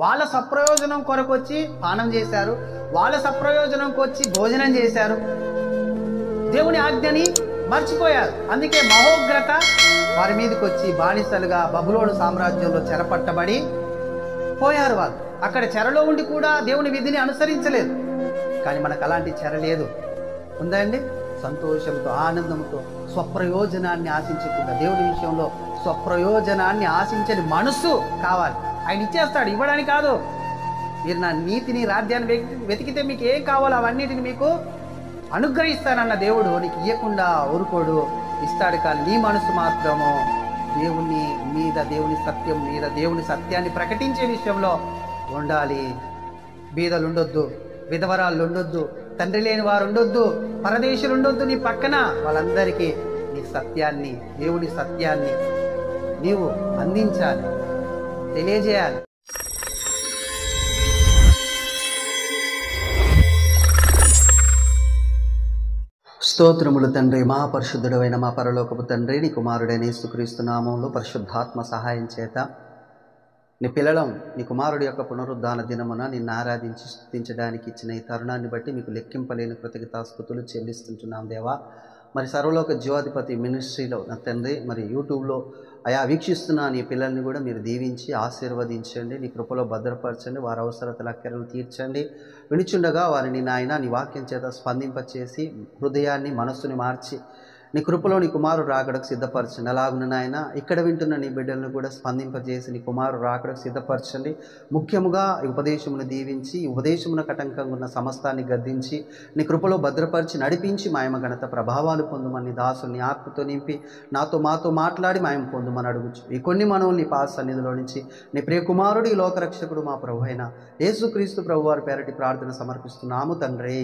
వాళ్ళ సప్రయోజనం కొరకు వచ్చి పానం చేశారు, వాళ్ళ సప్రయోజనంకి వచ్చి భోజనం చేశారు, దేవుని ఆజ్ఞని మర్చిపోయారు. అందుకే మహోగ్రత వారి మీదకి వచ్చి బానిసలుగా బబులోను సామ్రాజ్యంలో చెరపట్టబడి పోయారు. వాళ్ళు అక్కడ చెరలో ఉండి కూడా దేవుని విధిని అనుసరించలేదు. కానీ మనకు అలాంటి చెర లేదు, ఉందా అండి? సంతోషంతో ఆనందంతో స్వప్రయోజనాన్ని ఆశించకుండా, దేవుని విషయంలో స్వప్రయోజనాన్ని ఆశించని మనస్సు కావాలి. ఆయన ఇచ్చేస్తాడు, ఇవ్వడానికి కాదు. మీరు నా నీతిని రాజ్యాన్ని వెతికితే మీకు ఏం కావాలో అవన్నిటిని మీకు అనుగ్రహిస్తానన్న దేవుడు నీకు ఇవ్వకుండా ఊరుకోడు, ఇస్తాడు. కానీ నీ మనసు మాత్రము దేవుని మీద, దేవుని సత్యం మీద, దేవుని సత్యాన్ని ప్రకటించే విషయంలో ఉండాలి. బీదలు ఉండొద్దు, విధవరాళ్ళు ఉండొద్దు, తండ్రి లేని వారు ఉండొద్దు, పరదేశులు ఉండొద్దు నీ పక్కన. వాళ్ళందరికీ నీ సత్యాన్ని, దేవుని సత్యాన్ని నీవు అందించాలి, తెలియజేయాలి. స్తోత్రములు తండ్రి, మహాపరిశుద్ధుడైన మా పరలోకపు తండ్రి, నీ కుమారుడైన యేసుక్రీస్తు నామములో పరిశుద్ధాత్మ సహాయం చేత నీ పిల్లలం నీ కుమారుడి యొక్క పునరుద్ధాన దినమున నిన్ను ఆరాధించి స్తుతించడానికి ఇచ్చిన ఈ తరుణాన్ని బట్టి మీకు లెక్కింపలేని కృతజ్ఞతాస్తుతులు చెల్లిస్తుంటున్నాం దేవా. మరి సర్వలోక జీవాధిపతి మినిస్ట్రీలో నా తండ్రి, మరి యూట్యూబ్లో అయా వీక్షిస్తున్న నీ పిల్లల్ని కూడా మీరు దీవించి ఆశీర్వదించండి, నీ కృపలో భద్రపరచండి, వారి అవసరతల అక్కరలు తీర్చండి. వినిచుండగా వారిని నాయన నీ వాక్యం చేత స్పందింపచేసి హృదయాన్ని, మనస్సుని మార్చి నీ కృపలో నీ కుమారుడు రాకడకు సిద్ధపరచండి. అలాగున నాయన ఇక్కడ వింటున్న నీ బిడ్డలను కూడా స్పందింపజేసి నీ కుమారుడు రాకడకు సిద్ధపరచండి. ముఖ్యముగా ఈ ఉపదేశమును దీవించి, ఈ ఉపదేశమున కటంకంగా ఉన్న సమస్తాన్ని గద్దించి నీ కృపలో భద్రపరిచి నడిపించి మాయమ ఘనత ప్రభావాలు పొందుమని దాసుని ఆత్మతో నింపి మాతో మాట్లాడి మాయం పొందుమని అడుగుచు ఈ కొన్ని మనవులు నీ పాద సన్నిధిలో నుంచి నీ ప్రియ కుమారుడు ఈ లోకరక్షకుడు మా ప్రభు అయిన యేసుక్రీస్తు ప్రభు వారి పేరటి ప్రార్థన సమర్పిస్తున్నాము తండ్రి.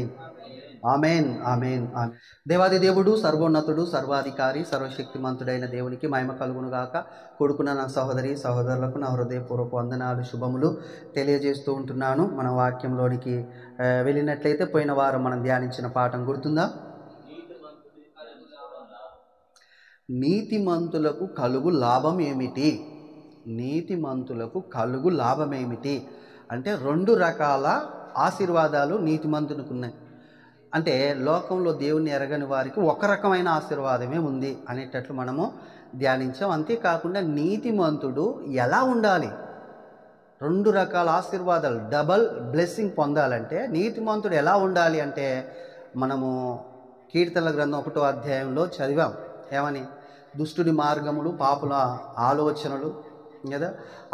Amen, amen, amen. దేవాది దేవుడు, సర్వోన్నతుడు, సర్వాధికారి, సర్వశక్తిమంతుడైన దేవునికి మహిమ కలుగునుగాక. కొడుకున్న నా సహోదరి సహోదరులకు నా హృదయపూర్వక వందనాలు, శుభములు తెలియజేస్తూ ఉంటున్నాను. మన వాక్యంలోనికి వెళ్ళినట్లయితే పోయిన వారం మనం ధ్యానించిన పాఠం గుర్తుందా? నీతిమంతులకు కలుగు లాభం ఏమిటి? నీతిమంతులకు కలుగు లాభం ఏమిటి అంటే 2 రకాల ఆశీర్వాదాలు నీతిమంతునికి ఉన్నాయి. అంటే లోకంలో దేవుణ్ణి ఎరగని వారికి ఒక రకమైన ఆశీర్వాదమే ఉంది అనేటట్లు మనము ధ్యానించాం. అంతేకాకుండా నీతిమంతుడు ఎలా ఉండాలి, 2 రకాల ఆశీర్వాదాలు, డబల్ బ్లెస్సింగ్ పొందాలంటే నీతిమంతుడు ఎలా ఉండాలి అంటే మనము కీర్తనల గ్రంథం 1వ అధ్యాయంలో చదివాం. ఏమని? దుష్టుడి మార్గములు, పాపుల ఆలోచనలు కదా,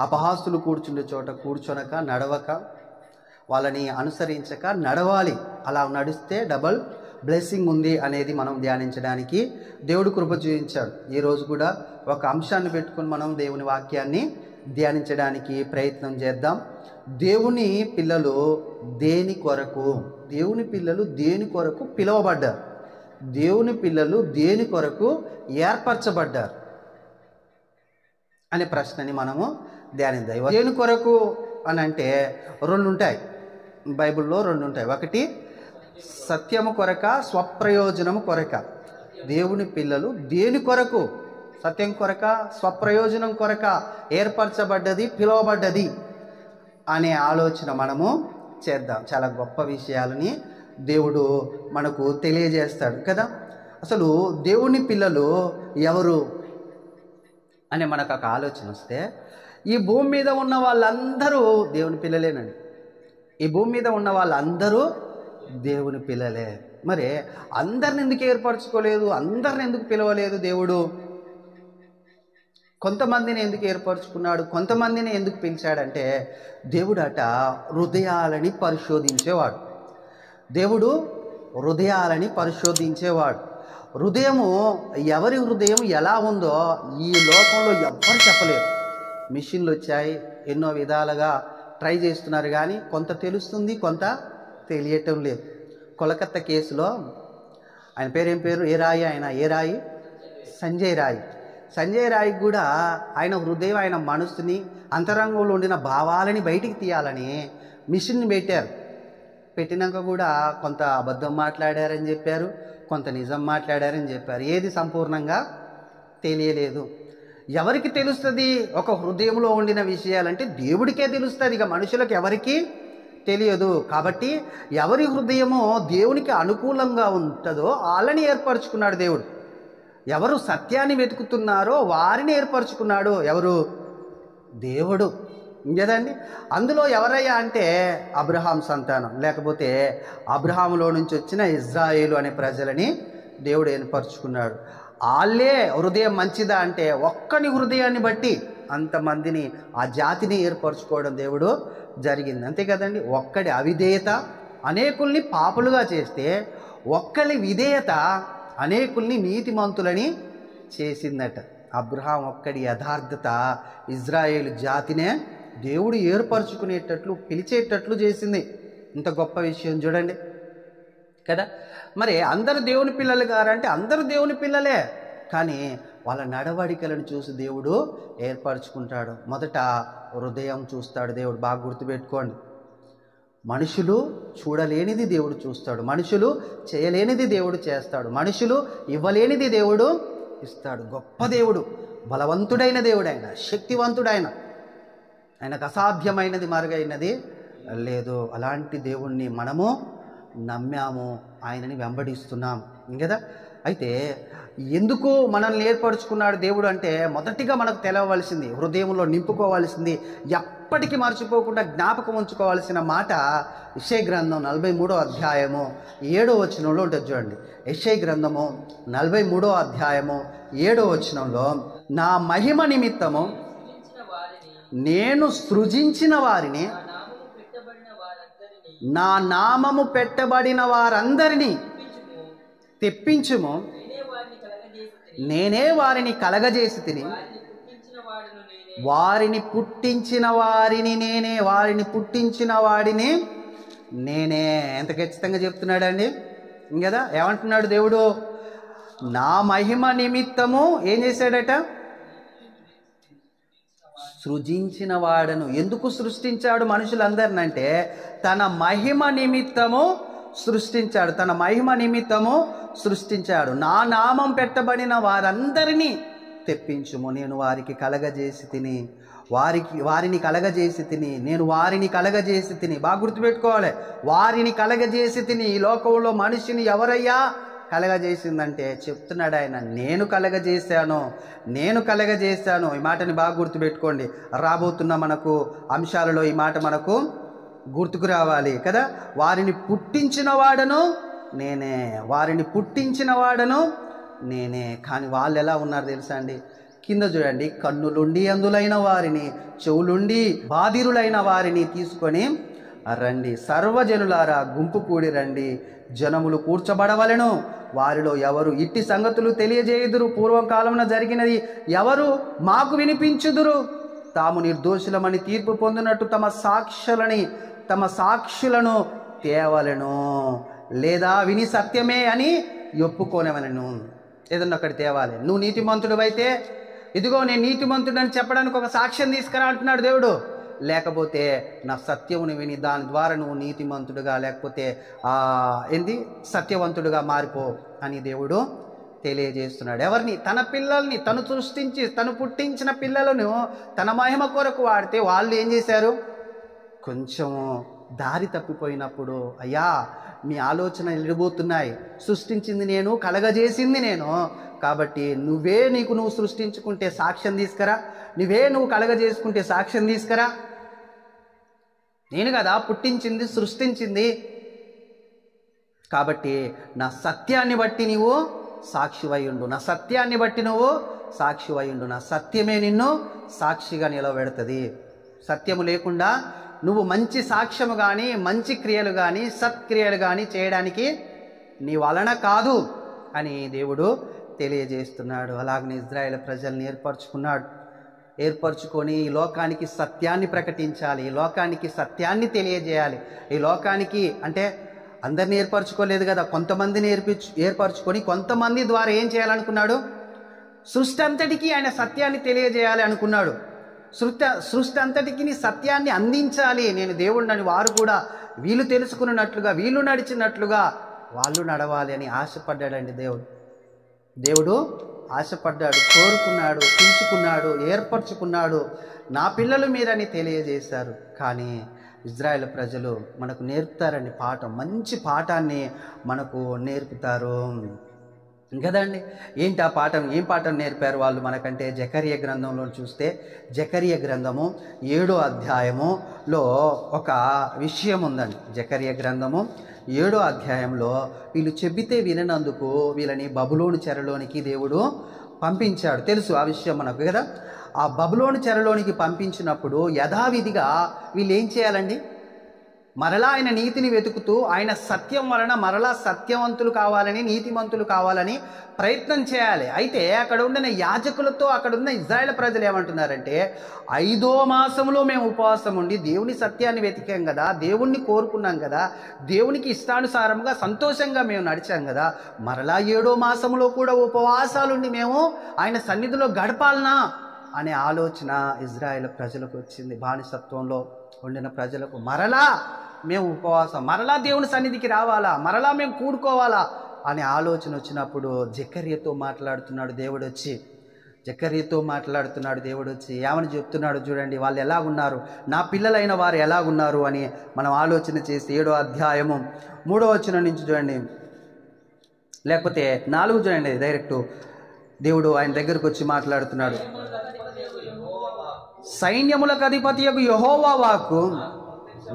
అపహాస్తులు కూర్చుండే చోట కూర్చొనక, నడవక, వాళ్ళని అనుసరించక నడవాలి. అలా నడిస్తే డబల్ బ్లెస్సింగ్ ఉంది అనేది మనం ధ్యానించడానికి దేవుడు కృప చూపించాడు. ఈరోజు కూడా ఒక అంశాన్ని పెట్టుకుని మనం దేవుని వాక్యాన్ని ధ్యానించడానికి ప్రయత్నం చేద్దాం. దేవుని పిల్లలు దేని కొరకు, దేవుని పిల్లలు దేని కొరకు పిలువబడ్డారు, దేవుని పిల్లలు దేని కొరకు ఏర్పరచబడ్డారు అనే ప్రశ్నని మనము ధ్యానిద్దాం. దేని కొరకు అని అంటే 2 ఉంటాయి, బైబిల్లో 2 ఉంటాయి. ఒకటి సత్యము కొరక, స్వప్రయోజనము కొరక. దేవుని పిల్లలు దేని కొరకు, సత్యం కొరక, స్వప్రయోజనం కొరక ఏర్పరచబడ్డది, పిలువబడ్డది అనే ఆలోచన మనము చేద్దాం. చాలా గొప్ప విషయాలని దేవుడు మనకు తెలియజేస్తాడు కదా. అసలు దేవుని పిల్లలు ఎవరు అనే మనకు ఒక ఆలోచన వస్తే, ఈ భూమి మీద ఉన్న వాళ్ళందరూ దేవుని పిల్లలేనండి. ఈ భూమి మీద ఉన్న వాళ్ళందరూ దేవుని పిల్లలే. మరి అందరిని ఎందుకు ఏర్పరచుకోలేదు, అందరిని ఎందుకు పిలవలేదు దేవుడు? కొంతమందిని ఎందుకు ఏర్పరచుకున్నాడు, కొంతమందిని ఎందుకు పిలిచాడంటే, దేవుడట హృదయాలని పరిశోధించేవాడు. దేవుడు హృదయాలని పరిశోధించేవాడు. హృదయము, ఎవరి హృదయం ఎలా ఉందో ఈ లోకంలో ఎవ్వరు చెప్పలేరు. మిషన్లు వచ్చాయి, ఎన్నో విధాలుగా ట్రై చేస్తున్నారు, కానీ కొంత తెలుస్తుంది, కొంత తెలియటం లేదు. కోలకత్తా కేసులో ఆయన పేరేం పేరు, ఏ రాయి, ఆయన ఏ రాయి? సంజయ్ రాయ్. సంజయ్ రాయ్కి కూడా ఆయన హృదయం, ఆయన మనసుని, అంతరంగంలో ఉండిన భావాలని బయటికి తీయాలని మిషన్ని పెట్టారు. పెట్టినాక కూడా కొంత అబద్ధం మాట్లాడారని చెప్పారు, కొంత నిజం మాట్లాడారని చెప్పారు. ఏది సంపూర్ణంగా తెలియలేదు. ఎవరికి తెలుస్తుంది ఒక హృదయంలో ఉండిన విషయాలంటే దేవుడికే తెలుస్తుంది, ఇక మనుషులకు ఎవరికి తెలియదు. కాబట్టి ఎవరి హృదయమో దేవునికి అనుకూలంగా ఉంటుందో వాళ్ళని ఏర్పరచుకున్నాడు దేవుడు. ఎవరు సత్యాన్ని వెతుకుతున్నారో వారిని ఏర్పరచుకున్నాడు ఎవరు? దేవుడు కదండి. అందులో ఎవరయ్యా అంటే అబ్రహాం సంతానం, లేకపోతే అబ్రహాములో నుంచి వచ్చిన ఇజ్రాయేలు అనే ప్రజలని దేవుడు ఏర్పరచుకున్నాడు. వాళ్ళే హృదయం మంచిదా అంటే ఒక్కని హృదయాన్ని బట్టి అంతమందిని ఆ జాతిని ఏర్పరచుకోవడం దేవుడు జరిగింది, అంతే కదండి. ఒక్కడి అవిధేయత అనేకుల్ని పాపులుగా చేస్తే ఒక్కడి విధేయత అనేకుల్ని నీతిమంతులని చేసిందట. అబ్రహాం ఒక్కడి యథార్థత ఇజ్రాయేలు జాతినే దేవుడు ఏర్పరచుకునేటట్లు పిలిచేటట్లు చేసింది. ఇంత గొప్ప విషయం చూడండి కదా. మరి అందరు దేవుని పిల్లలు గారంటే అందరూ దేవుని పిల్లలే, కానీ వాళ్ళ నడవడికలను చూసి దేవుడు ఏర్పరచుకుంటాడు. మొదట హృదయం చూస్తాడు దేవుడు, బాగా గుర్తుపెట్టుకోండి. మనుషులు చూడలేనిది దేవుడు చూస్తాడు, మనుషులు చేయలేనిది దేవుడు చేస్తాడు, మనుషులు ఇవ్వలేనిది దేవుడు ఇస్తాడు. గొప్ప దేవుడు, బలవంతుడైన దేవుడు, ఆయన శక్తివంతుడైన, ఆయనకు అసాధ్యమైనది మరుగైనది లేదు. అలాంటి దేవుణ్ణి మనము నమ్మాము, ఆయనని వెంబడిస్తున్నాం కదా. అయితే ఎందుకు మనల్ని ఏర్పరచుకున్నాడు దేవుడు అంటే మొదటిగా మనకు తెలవవలసింది, హృదయంలో నింపుకోవాల్సింది, ఎప్పటికీ మర్చిపోకుండా జ్ఞాపకం ఉంచుకోవాల్సిన మాట యెషయా గ్రంథం 43వ అధ్యాయము 7వ వచనంలో ఉంటుంది చూడండి. యెషయా గ్రంథము 43వ అధ్యాయము 7వ వచనంలో, నా మహిమ నిమిత్తము నేను సృజించిన వారిని, నా నామము పెట్టబడిన వారందరినీ తెప్పించుము, నేనే వారిని కలగజేసి తిని, వారిని పుట్టించిన వారిని నేనే, వారిని పుట్టించిన వాడిని నేనే. ఎంత ఖచ్చితంగా చెప్తున్నాడండి కదా. ఏమంటున్నాడు దేవుడు? నా మహిమ నిమిత్తము ఏం చేశాడట? సృజించిన వాడను. ఎందుకు సృష్టించాడు మనుషులందరిని అంటే తన మహిమ నిమిత్తము సృష్టించాడు, తన మహిమ నిమిత్తము సృష్టించాడు. నా నామం పెట్టబడిన వారందరినీ తెప్పించుము, నేను వారికి కలగజేసి తిని, వారిని కలగజేసి తిని, నేను వారిని కలగజేసి తిని. బాగా గుర్తుపెట్టుకోవాలి, వారిని కలగజేసి తిని. ఈ లోకంలో మనిషిని ఎవరయ్యా కలగజేసిందంటే చెప్తున్నాడు ఆయన, నేను కలగజేశాను, నేను కలగజేశాను. ఈ మాటని బాగా గుర్తుపెట్టుకోండి. రాబోతున్న మనకు అంశాలలో ఈ మాట మనకు గుర్తుకు రావాలి కదా. వారిని పుట్టించిన వాడను నేనే, వారిని పుట్టించిన వాడను నేనే. కానీ వాళ్ళు ఎలా ఉన్నారు తెలుసా అండి? కింద చూడండి, కన్నులుండి అందులైన వారిని, చెవులుండి బాధిరులైన వారిని తీసుకొని రండి, సర్వజనులారా గుంపు కూడి రండి, జనములు కూర్చబడవలెను, వారిలో ఎవరు ఇట్టి సంగతులు తెలియజేయుదురు, పూర్వకాలమున జరిగినది ఎవరు మాకు వినిపించుదురు, తాము నిర్దోషులమని తీర్పు పొందినట్టు తమ సాక్షులను తేవలెను, లేదా విని సత్యమే అని ఒప్పుకోనవలెను. ఏదన్నా ఒకటి తేవాలి. నువ్వు నీతిమంతుడు అయితే ఇదిగో నేను నీతిమంతుడు అని చెప్పడానికి ఒక సాక్ష్యం తీసుకురా అంటున్నాడు దేవుడు. లేకపోతే నా సత్యముని విని దాని ద్వారా నువ్వు నీతిమంతుడుగా, లేకపోతే సత్యవంతుడుగా మారిపో అని దేవుడు తెలియజేస్తున్నాడు. ఎవరిని? తన పిల్లల్ని తను సృష్టించి తను పుట్టించిన పిల్లలను తన మహిమ కొరకు వాడితే వాళ్ళు ఏం చేశారు? కొంచెం దారి తప్పిపోయినప్పుడు, అయ్యా మీ ఆలోచనలు ఎడిపోతున్నాయి, సృష్టించింది నేను, కలగజేసింది నేను, కాబట్టి నువ్వు సృష్టించుకుంటే సాక్ష్యం తీసుకురా, నువ్వు కలగజేసుకుంటే సాక్ష్యం తీసుకురా. నేను కదా పుట్టించింది, సృష్టించింది, కాబట్టి నా సత్యాన్ని బట్టి నువ్వు సాక్షివై ఉండు, నా సత్యాన్ని బట్టి నువ్వు సాక్షివై ఉండు, నా సత్యమే నిన్ను సాక్షిగా నిలబెడుతుంది. సత్యము లేకుండా నువ్వు మంచి సాక్ష్యము కానీ, మంచి క్రియలు కానీ, సత్క్రియలు కానీ చేయడానికి నీ వలన కాదు అని దేవుడు తెలియజేస్తున్నాడు. అలాగనే ఇజ్రాయేల్ ప్రజల్ని ఏర్పరచుకొని ఈ లోకానికి సత్యాన్ని ప్రకటించాలి, ఈ లోకానికి సత్యాన్ని తెలియజేయాలి. ఈ లోకానికి అంటే అందరినీ ఏర్పరచుకోలేదు కదా, కొంతమందిని ఏర్పరచుకొని కొంతమంది ద్వారా ఏం చేయాలనుకున్నాడు? సృష్టి అంతటికీ ఆయన సత్యాన్ని తెలియజేయాలి అనుకున్నాడు. సృష్టి అంతటికి సత్యాన్ని అందించాలి, నేను దేవుడిని వారు కూడా వీళ్ళు తెలుసుకున్నట్లుగా, వీళ్ళు నడిచినట్లుగా వాళ్ళు నడవాలి అని ఆశపడ్డాడండి దేవుడు ఆశపడ్డాడు, కోరుకున్నాడు, పిలుచుకున్నాడు, ఏర్పరచుకున్నాడు. నా పిల్లలు మీరని తెలియజేశారు. కానీ ఇజ్రాయెల్ ప్రజలు మనకు నేర్పుతారండి పాఠం, మంచి పాఠాన్ని మనకు నేర్పుతారు కదండి. ఏంటి ఆ పాఠం? ఏం పాఠం నేర్పారు వాళ్ళు మనకంటే? జకర్య గ్రంథంలో చూస్తే జకర్య గ్రంథము 7వ అధ్యాయములో ఒక విషయం ఉందండి. జకర్య గ్రంథము 7వ అధ్యాయంలో వీళ్ళు చెబితే విననందుకు వీళ్ళని బబులోను చెరలోనికి దేవుడు పంపించాడు. తెలుసు ఆ విషయం మనకు కదా. ఆ బబులోను చెరలోనికి పంపించినప్పుడు యథావిధిగా వీళ్ళు ఏం చేయాలండి? మరలా ఆయన నీతిని వెతుకుతూ ఆయన సత్యం వలన మరలా సత్యవంతులు కావాలని, నీతిమంతులు కావాలని ప్రయత్నం చేయాలి. అయితే అక్కడ ఉన్న యాజకులతో అక్కడ ఉన్న ఇజ్రాయెల్ ప్రజలు ఏమంటున్నారంటే, 5వ మాసంలో మేము ఉపవాసం ఉండి దేవుని సత్యాన్ని వెతికాం కదా, దేవుణ్ణి కోరుకున్నాం కదా, దేవునికి ఇష్టానుసారంగా సంతోషంగా మేము నడిచాం కదా, మరలా 7వ మాసంలో కూడా ఉపవాసాలుండి మేము ఆయన సన్నిధిలో గడపాలనా అనే ఆలోచన ఇజ్రాయెల్ ప్రజలకు వచ్చింది. బానిసత్వంలో ఉండిన ప్రజలకు మరలా మేము ఉపవాసం, మరలా దేవుని సన్నిధికి రావాలా, మరలా మేము కూడుకోవాలా అనే ఆలోచన వచ్చినప్పుడు జకర్యతో మాట్లాడుతున్నాడు దేవుడు వచ్చి. జకర్యతో మాట్లాడుతున్నాడు దేవుడు వచ్చి ఏమని చెప్తున్నాడు చూడండి. వాళ్ళు ఎలాగున్నారు, నా పిల్లలైన వారు ఎలాగున్నారు అని మనం ఆలోచన చేసి 7వ అధ్యాయము 3వ వచనం నుంచి చూడండి, లేకపోతే 4 చూడండి. డైరెక్ట్ దేవుడు ఆయన దగ్గరకు వచ్చి మాట్లాడుతున్నాడు. సైన్యములకు అధిపతియగు యెహోవా వాక్కు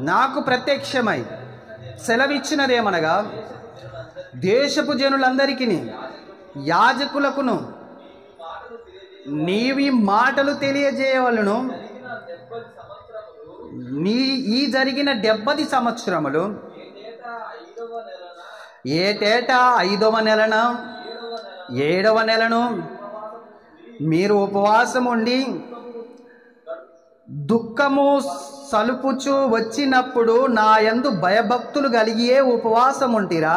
నాకు ప్రత్యక్షమై సెలవిచ్చినదేమనగా, దేశపు జనులందరికీ యాజకులకును నీవి మాటలు తెలియజేయవలను. ఈ జరిగిన 70 సంవత్సరములు ఏటేటా 5వ నెలన 7వ నెలను మీరు ఉపవాసం ఉండి దుఃఖము సలుపుచు వచ్చినప్పుడు నా యందు భయభక్తులు కలిగియే ఉపవాసం ఉంటిరా?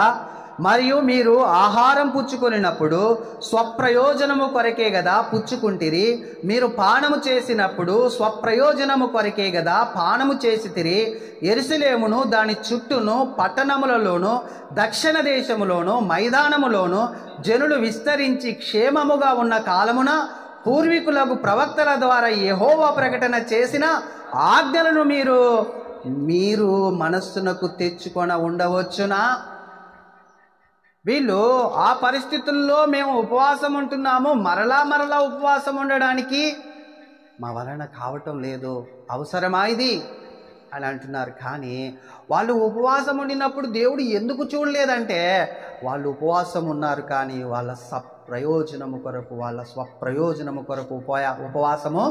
మరియు మీరు ఆహారం పుచ్చుకొనినప్పుడు స్వప్రయోజనము కొరకే కదా పుచ్చుకుంటిరి. మీరు పానము చేసినప్పుడు స్వప్రయోజనము కొరకే కదా పానము చేసితిరి. యెరూషలేమును దాని చుట్టూను పట్టణములలోను దక్షిణ దేశములోను మైదానములోను జనులు విస్తరించి క్షేమముగా ఉన్న కాలమున పూర్వీకులకు ప్రవక్తల ద్వారా యెహోవా ప్రకటన చేసిన ఆజ్ఞలను మీరు మనస్సునకు తెచ్చుకొన ఉండవచ్చునా? వీళ్ళు ఆ పరిస్థితుల్లో మేము ఉపవాసం ఉంటున్నాము, మరలా ఉపవాసం ఉండడానికి మా వలన కావటం లేదు, అవసరమా ఇది అని అంటున్నారు. కానీ వాళ్ళు ఉపవాసం ఉండినప్పుడు దేవుడు ఎందుకు చూడలేదంటే, వాళ్ళు ఉపవాసం ఉన్నారు కానీ వాళ్ళ ప్రయోజనము కొరకు, వాళ్ళ స్వప్రయోజనము కొరకు ఉపవాసము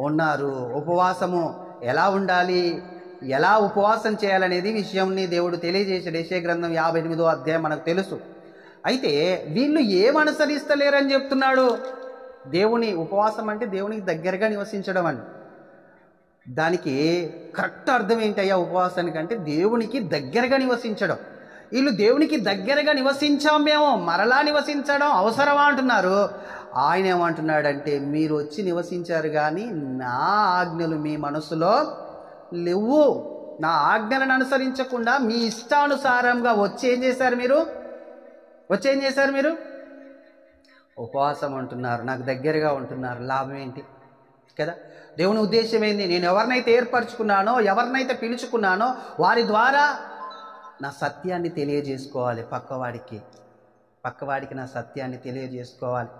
ఉన్నారు. ఉపవాసము ఎలా ఉండాలి, ఎలా ఉపవాసం చేయాలనేది విషయంని దేవుడు తెలియజేసాడు. యెషయా గ్రంథం 58వ అధ్యాయం మనకు తెలుసు. అయితే వీళ్ళు ఏమనుసరిస్తలేరని చెప్తున్నాడు. దేవుని ఉపవాసం అంటే దేవునికి దగ్గరగా నివసించడం అని. దానికి కరెక్ట్ అర్థం ఏంటయ్యా ఉపవాసానికి అంటే, దేవునికి దగ్గరగా నివసించడం. వీళ్ళు దేవునికి దగ్గరగా నివసించాం, మేము మరలా నివసించడం అవసరమా అంటున్నారు. ఆయన ఏమంటున్నాడంటే, మీరు వచ్చి నివసించారు కానీ నా ఆజ్ఞలు మీ మనసులో లేవు. నా ఆజ్ఞలను అనుసరించకుండా మీ ఇష్టానుసారంగా వచ్చేం చేశారు మీరు? ఉపవాసం ఉంటున్నారు, నాకు దగ్గరగా ఉంటున్నారు. లాభం ఏంటి కదా? దేవుని ఉద్దేశం ఏంది? నేను ఎవరినైతే ఏర్పరచుకున్నానో, ఎవరినైతే పిలుచుకున్నానో వారి ద్వారా నా సత్యాన్ని తెలియజేసుకోవాలి. పక్కవాడికి నా సత్యాన్ని తెలియజేసుకోవాలి.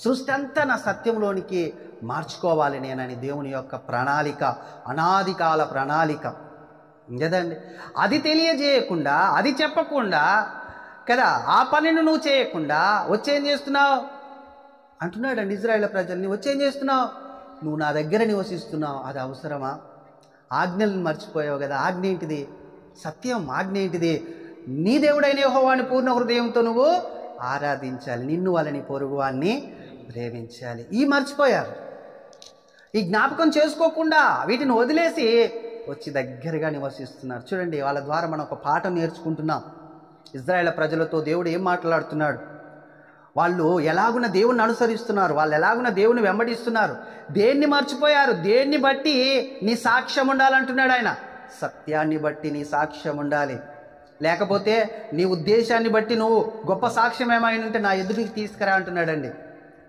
సృష్టి అంతా నా సత్యంలోనికి మార్చుకోవాలి నేనని దేవుని యొక్క ప్రణాళిక, అనాది కాల ప్రణాళిక కదండి. అది తెలియజేయకుండా, అది చెప్పకుండా కదా, ఆ పనిని నువ్వు చేయకుండా వచ్చేం చేస్తున్నావు అంటున్నాడండి ఇజ్రాయేల్ ప్రజల్ని. వచ్చేం చేస్తున్నావు? నువ్వు నా దగ్గర నివసిస్తున్నావు, అది అవసరమా? ఆజ్ఞలను మర్చిపోయావు కదా. ఆజ్ఞ ఏంటిది? సత్యం. ఆజ్ఞ ఏంటిది? నీ దేవుడైన యెహోవాని పూర్ణ హృదయంతో నువ్వు ఆరాధించాలి, నిన్ను వాళ్ళని పొరుగువాన్ని ప్రేమించాలి. ఈ మర్చిపోయారు. ఈ జ్ఞాపకం చేసుకోకుండా వీటిని వదిలేసి వచ్చి దగ్గరగా నివసిస్తున్నారు. చూడండి, వాళ్ళ ద్వారా మనం ఒక పాఠం నేర్చుకుంటున్నాం. ఇజ్రాయేల్ ప్రజలతో దేవుడు ఏం మాట్లాడుతున్నాడు? వాళ్ళు ఎలాగున దేవుణ్ణి అనుసరిస్తున్నారు, వాళ్ళు ఎలాగున దేవుని వెంబడిస్తున్నారు, దేన్ని మర్చిపోయారు? దేన్ని బట్టి నీ సాక్ష్యం ఉండాలంటున్నాడు ఆయన. సత్యాన్ని బట్టి నీ సాక్ష్యం ఉండాలి. లేకపోతే నీ ఉద్దేశాన్ని బట్టి నువ్వు గొప్ప సాక్ష్యం ఏమైనా ఉంటే నా ఎదుటికి తీసుకురా అంటున్నాడండి.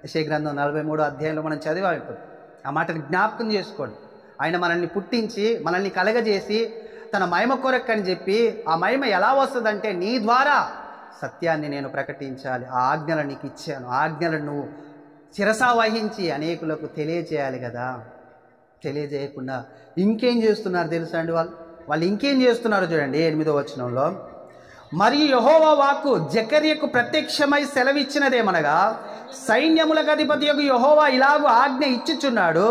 యెషయా గ్రంథం 43వ అధ్యాయంలో మనం చదివాం. ఇప్పుడు ఆ మాటని జ్ఞాపకం చేసుకోండి. ఆయన మనల్ని పుట్టించి మనల్ని కలగజేసి తన మహిమ కొరకు అని చెప్పి, ఆ మహిమ ఎలా వస్తుందంటే నీ ద్వారా సత్యాన్ని నేను ప్రకటించాలి, ఆ ఆజ్ఞలను నీకు ఇచ్చాను, ఆ ఆజ్ఞలను నువ్వు శిరసా వహించి అనేకులకు తెలియజేయాలి కదా. తెలియజేయకుండా ఇంకేం చేస్తున్నారు తెలుసా అండి? వాళ్ళు ఇంకేం చేస్తున్నారు చూడండి 8వ వచనంలో. మరియు యెహోవా వాక్కు జకర్యకు ప్రత్యక్షమై సెలవిచ్చినదేమనగా, సైన్యములకు అధిపతియగు యెహోవా ఇలాగు ఆజ్ఞ ఇచ్చుచున్నాడు,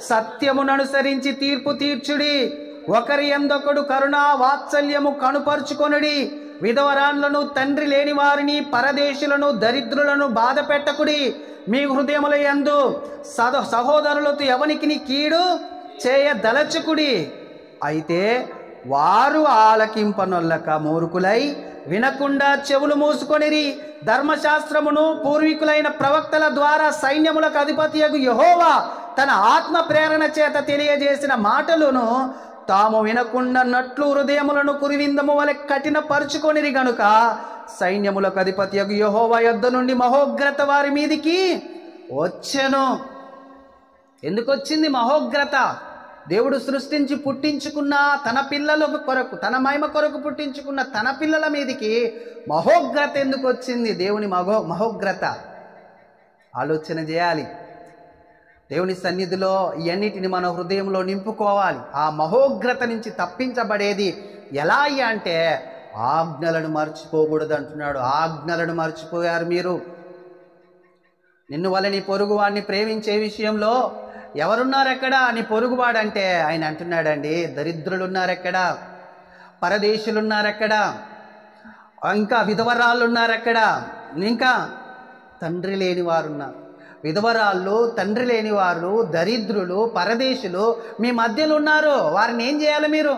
సత్యమును అనుసరించి తీర్పు తీర్చుడి, ఒకరి యందొకడు కరుణా వాత్సల్యము కనుపరుచుకొనుడి, విధవరాన్లను తండ్రి లేని వారిని పరదేశులను దరిద్రులను బాధ పెట్టకుడి, మీ హృదయముల యందు సహోదరులతో ఎవనికి కీడు చేయదలచుకుడి. అయితే వారు ఆలకింపనొల్లక మూర్ఖులై వినకుండా చెవులు మూసుకొనిరి. ధర్మశాస్త్రమును పూర్వీకులైన ప్రవక్తల ద్వారా సైన్యములకు అధిపతియగు యెహోవా తన ఆత్మ ప్రేరణ చేత తెలియజేసిన మాటలను తాము వినకుండాన్నట్లు హృదయములను కురివిందము వలె కఠినపరుచుకొనిరి గనుక సైన్యములకు అధిపతియగు యెహోవా యొద్ద నుండి మహోగ్రత వారి మీదికి వచ్చెను. ఎందుకు వచ్చింది మహోగ్రత? దేవుడు సృష్టించి పుట్టించుకున్న తన పిల్లల కొరకు, తన మహిమ కొరకు పుట్టించుకున్న తన పిల్లల మీదికి మహోగ్రత ఎందుకు వచ్చింది? దేవుని మహోగ్రత ఆలోచన చేయాలి. దేవుని సన్నిధిలో ఇవన్నిటిని మన హృదయంలో నింపుకోవాలి. ఆ మహోగ్రత నుంచి తప్పించబడేది ఎలా అంటే ఆజ్ఞలను మర్చిపోకూడదు అంటున్నాడు. ఆజ్ఞలను మర్చిపోయారు మీరు. నిన్ను వల్ల నీ పొరుగువాడిని ప్రేమించే విషయంలో ఎవరున్నారెక్కడ? నీ పొరుగువాడంటే ఆయన అంటున్నాడండి, దరిద్రులు ఉన్నారెక్కడ, పరదేశులు ఉన్నారెక్కడ, ఇంకా విధవరాళ్ళు ఉన్నారెక్కడ, ఇంకా తండ్రి లేని వారు ఉన్నారు. విధవరాళ్ళు, తండ్రి లేని వారు, దరిద్రులు, పరదేశులు మీ మధ్యలో ఉన్నారు. వారిని ఏం చేయాలి? మీరు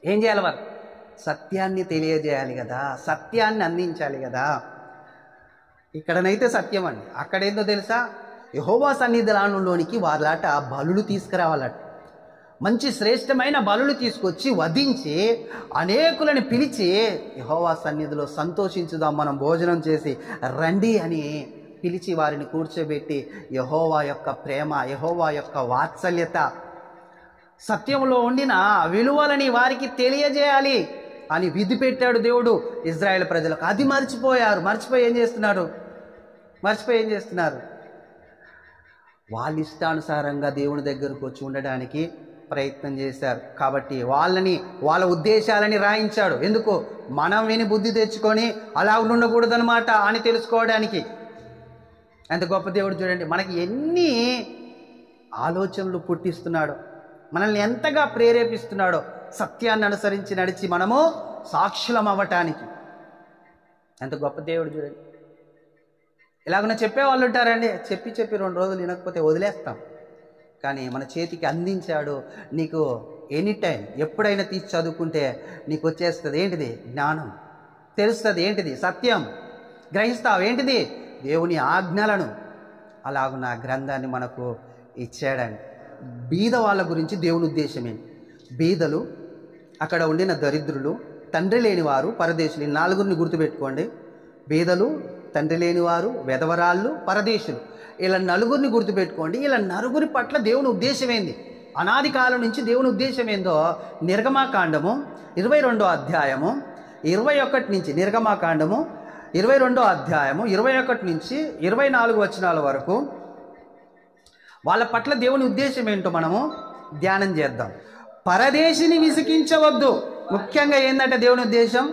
ఏం చేయాలి? వారు సత్యాన్ని తెలియజేయాలి కదా, సత్యాన్ని అందించాలి కదా. ఇక్కడనైతే సత్యం అండి, అక్కడేందో తెలుసా? యెహోవా సన్నిధిలోనికి వాళ్ళట బలులు తీసుకురావాలట. మంచి శ్రేష్టమైన బలులు తీసుకొచ్చి వధించి అనేకులను పిలిచి యెహోవా సన్నిధిలో సంతోషించుదాం, మనం భోజనం చేసి రండి అని పిలిచి వారిని కూర్చోబెట్టి యెహోవా యొక్క ప్రేమ, యెహోవా యొక్క వాత్సల్యత, సత్యంలో ఉండిన విలువలని వారికి తెలియజేయాలి అని విధి పెట్టాడు దేవుడు ఇజ్రాయేల్ ప్రజలకు. అది మర్చిపోయారు. మర్చిపోయి ఏం చేస్తున్నారు? వాళ్ళ ఇష్టానుసారంగా దేవుని దగ్గరకు వచ్చి ఉండడానికి ప్రయత్నం చేశారు. కాబట్టి వాళ్ళ ఉద్దేశాలని రాయించాడు. ఎందుకు? మనం విని బుద్ధి తెచ్చుకొని అలా ఉండకూడదనమాట అని తెలుసుకోవడానికి. అంత గొప్ప దేవుడు చూడండి, మనకి ఎన్ని ఆలోచనలు పుట్టిస్తున్నాడో, మనల్ని ఎంతగా ప్రేరేపిస్తున్నాడో సత్యాన్ని అనుసరించి నడిచి మనము సాక్షులం అవ్వటానికి. ఎంత గొప్ప దేవుడు చూడండి. ఇలాగ చెప్పేవాళ్ళు ఉంటారండి, చెప్పి 2 రోజులు వినకపోతే వదిలేస్తాం. కానీ మన చేతికి అందించాడు. నీకు ఎనీ టైం ఎప్పుడైనా తీసి చదువుకుంటే నీకు వచ్చేస్తుంది ఏంటిది? జ్ఞానం. తెలుస్తుంది ఏంటిది? సత్యం. గ్రహిస్తావు ఏంటిది? దేవుని ఆజ్ఞలను. అలాగున్న గ్రంథాన్ని మనకు ఇచ్చాడండి. బీద వాళ్ళ గురించి దేవుని ఉద్దేశం ఏంటి? బీదలు, అక్కడ ఉండిన దరిద్రులు, తండ్రి లేనివారు, పరదేశులు. ఈ 4 గుర్తుపెట్టుకోండి. బీదలు, తండ్రి లేనివారు, వెధవరాళ్ళు, పరదేశులు. ఇలా 4 గుర్తుపెట్టుకోండి. ఇలా 4 పట్ల దేవుని ఉద్దేశం ఏంది? అనాది కాలం నుంచి దేవుని ఉద్దేశం ఏందో నిర్గమాకాండము 22వ అధ్యాయము 21 నుంచి, నిర్గమాకాండము 22వ అధ్యాయము 21 నుంచి 24 వచనాల వరకు వాళ్ళ పట్ల దేవుని ఉద్దేశం ఏంటో మనము ధ్యానం చేద్దాం. పరదేశిని విసికించవద్దు. ముఖ్యంగా ఏంటంటే దేవుని ఉద్దేశం,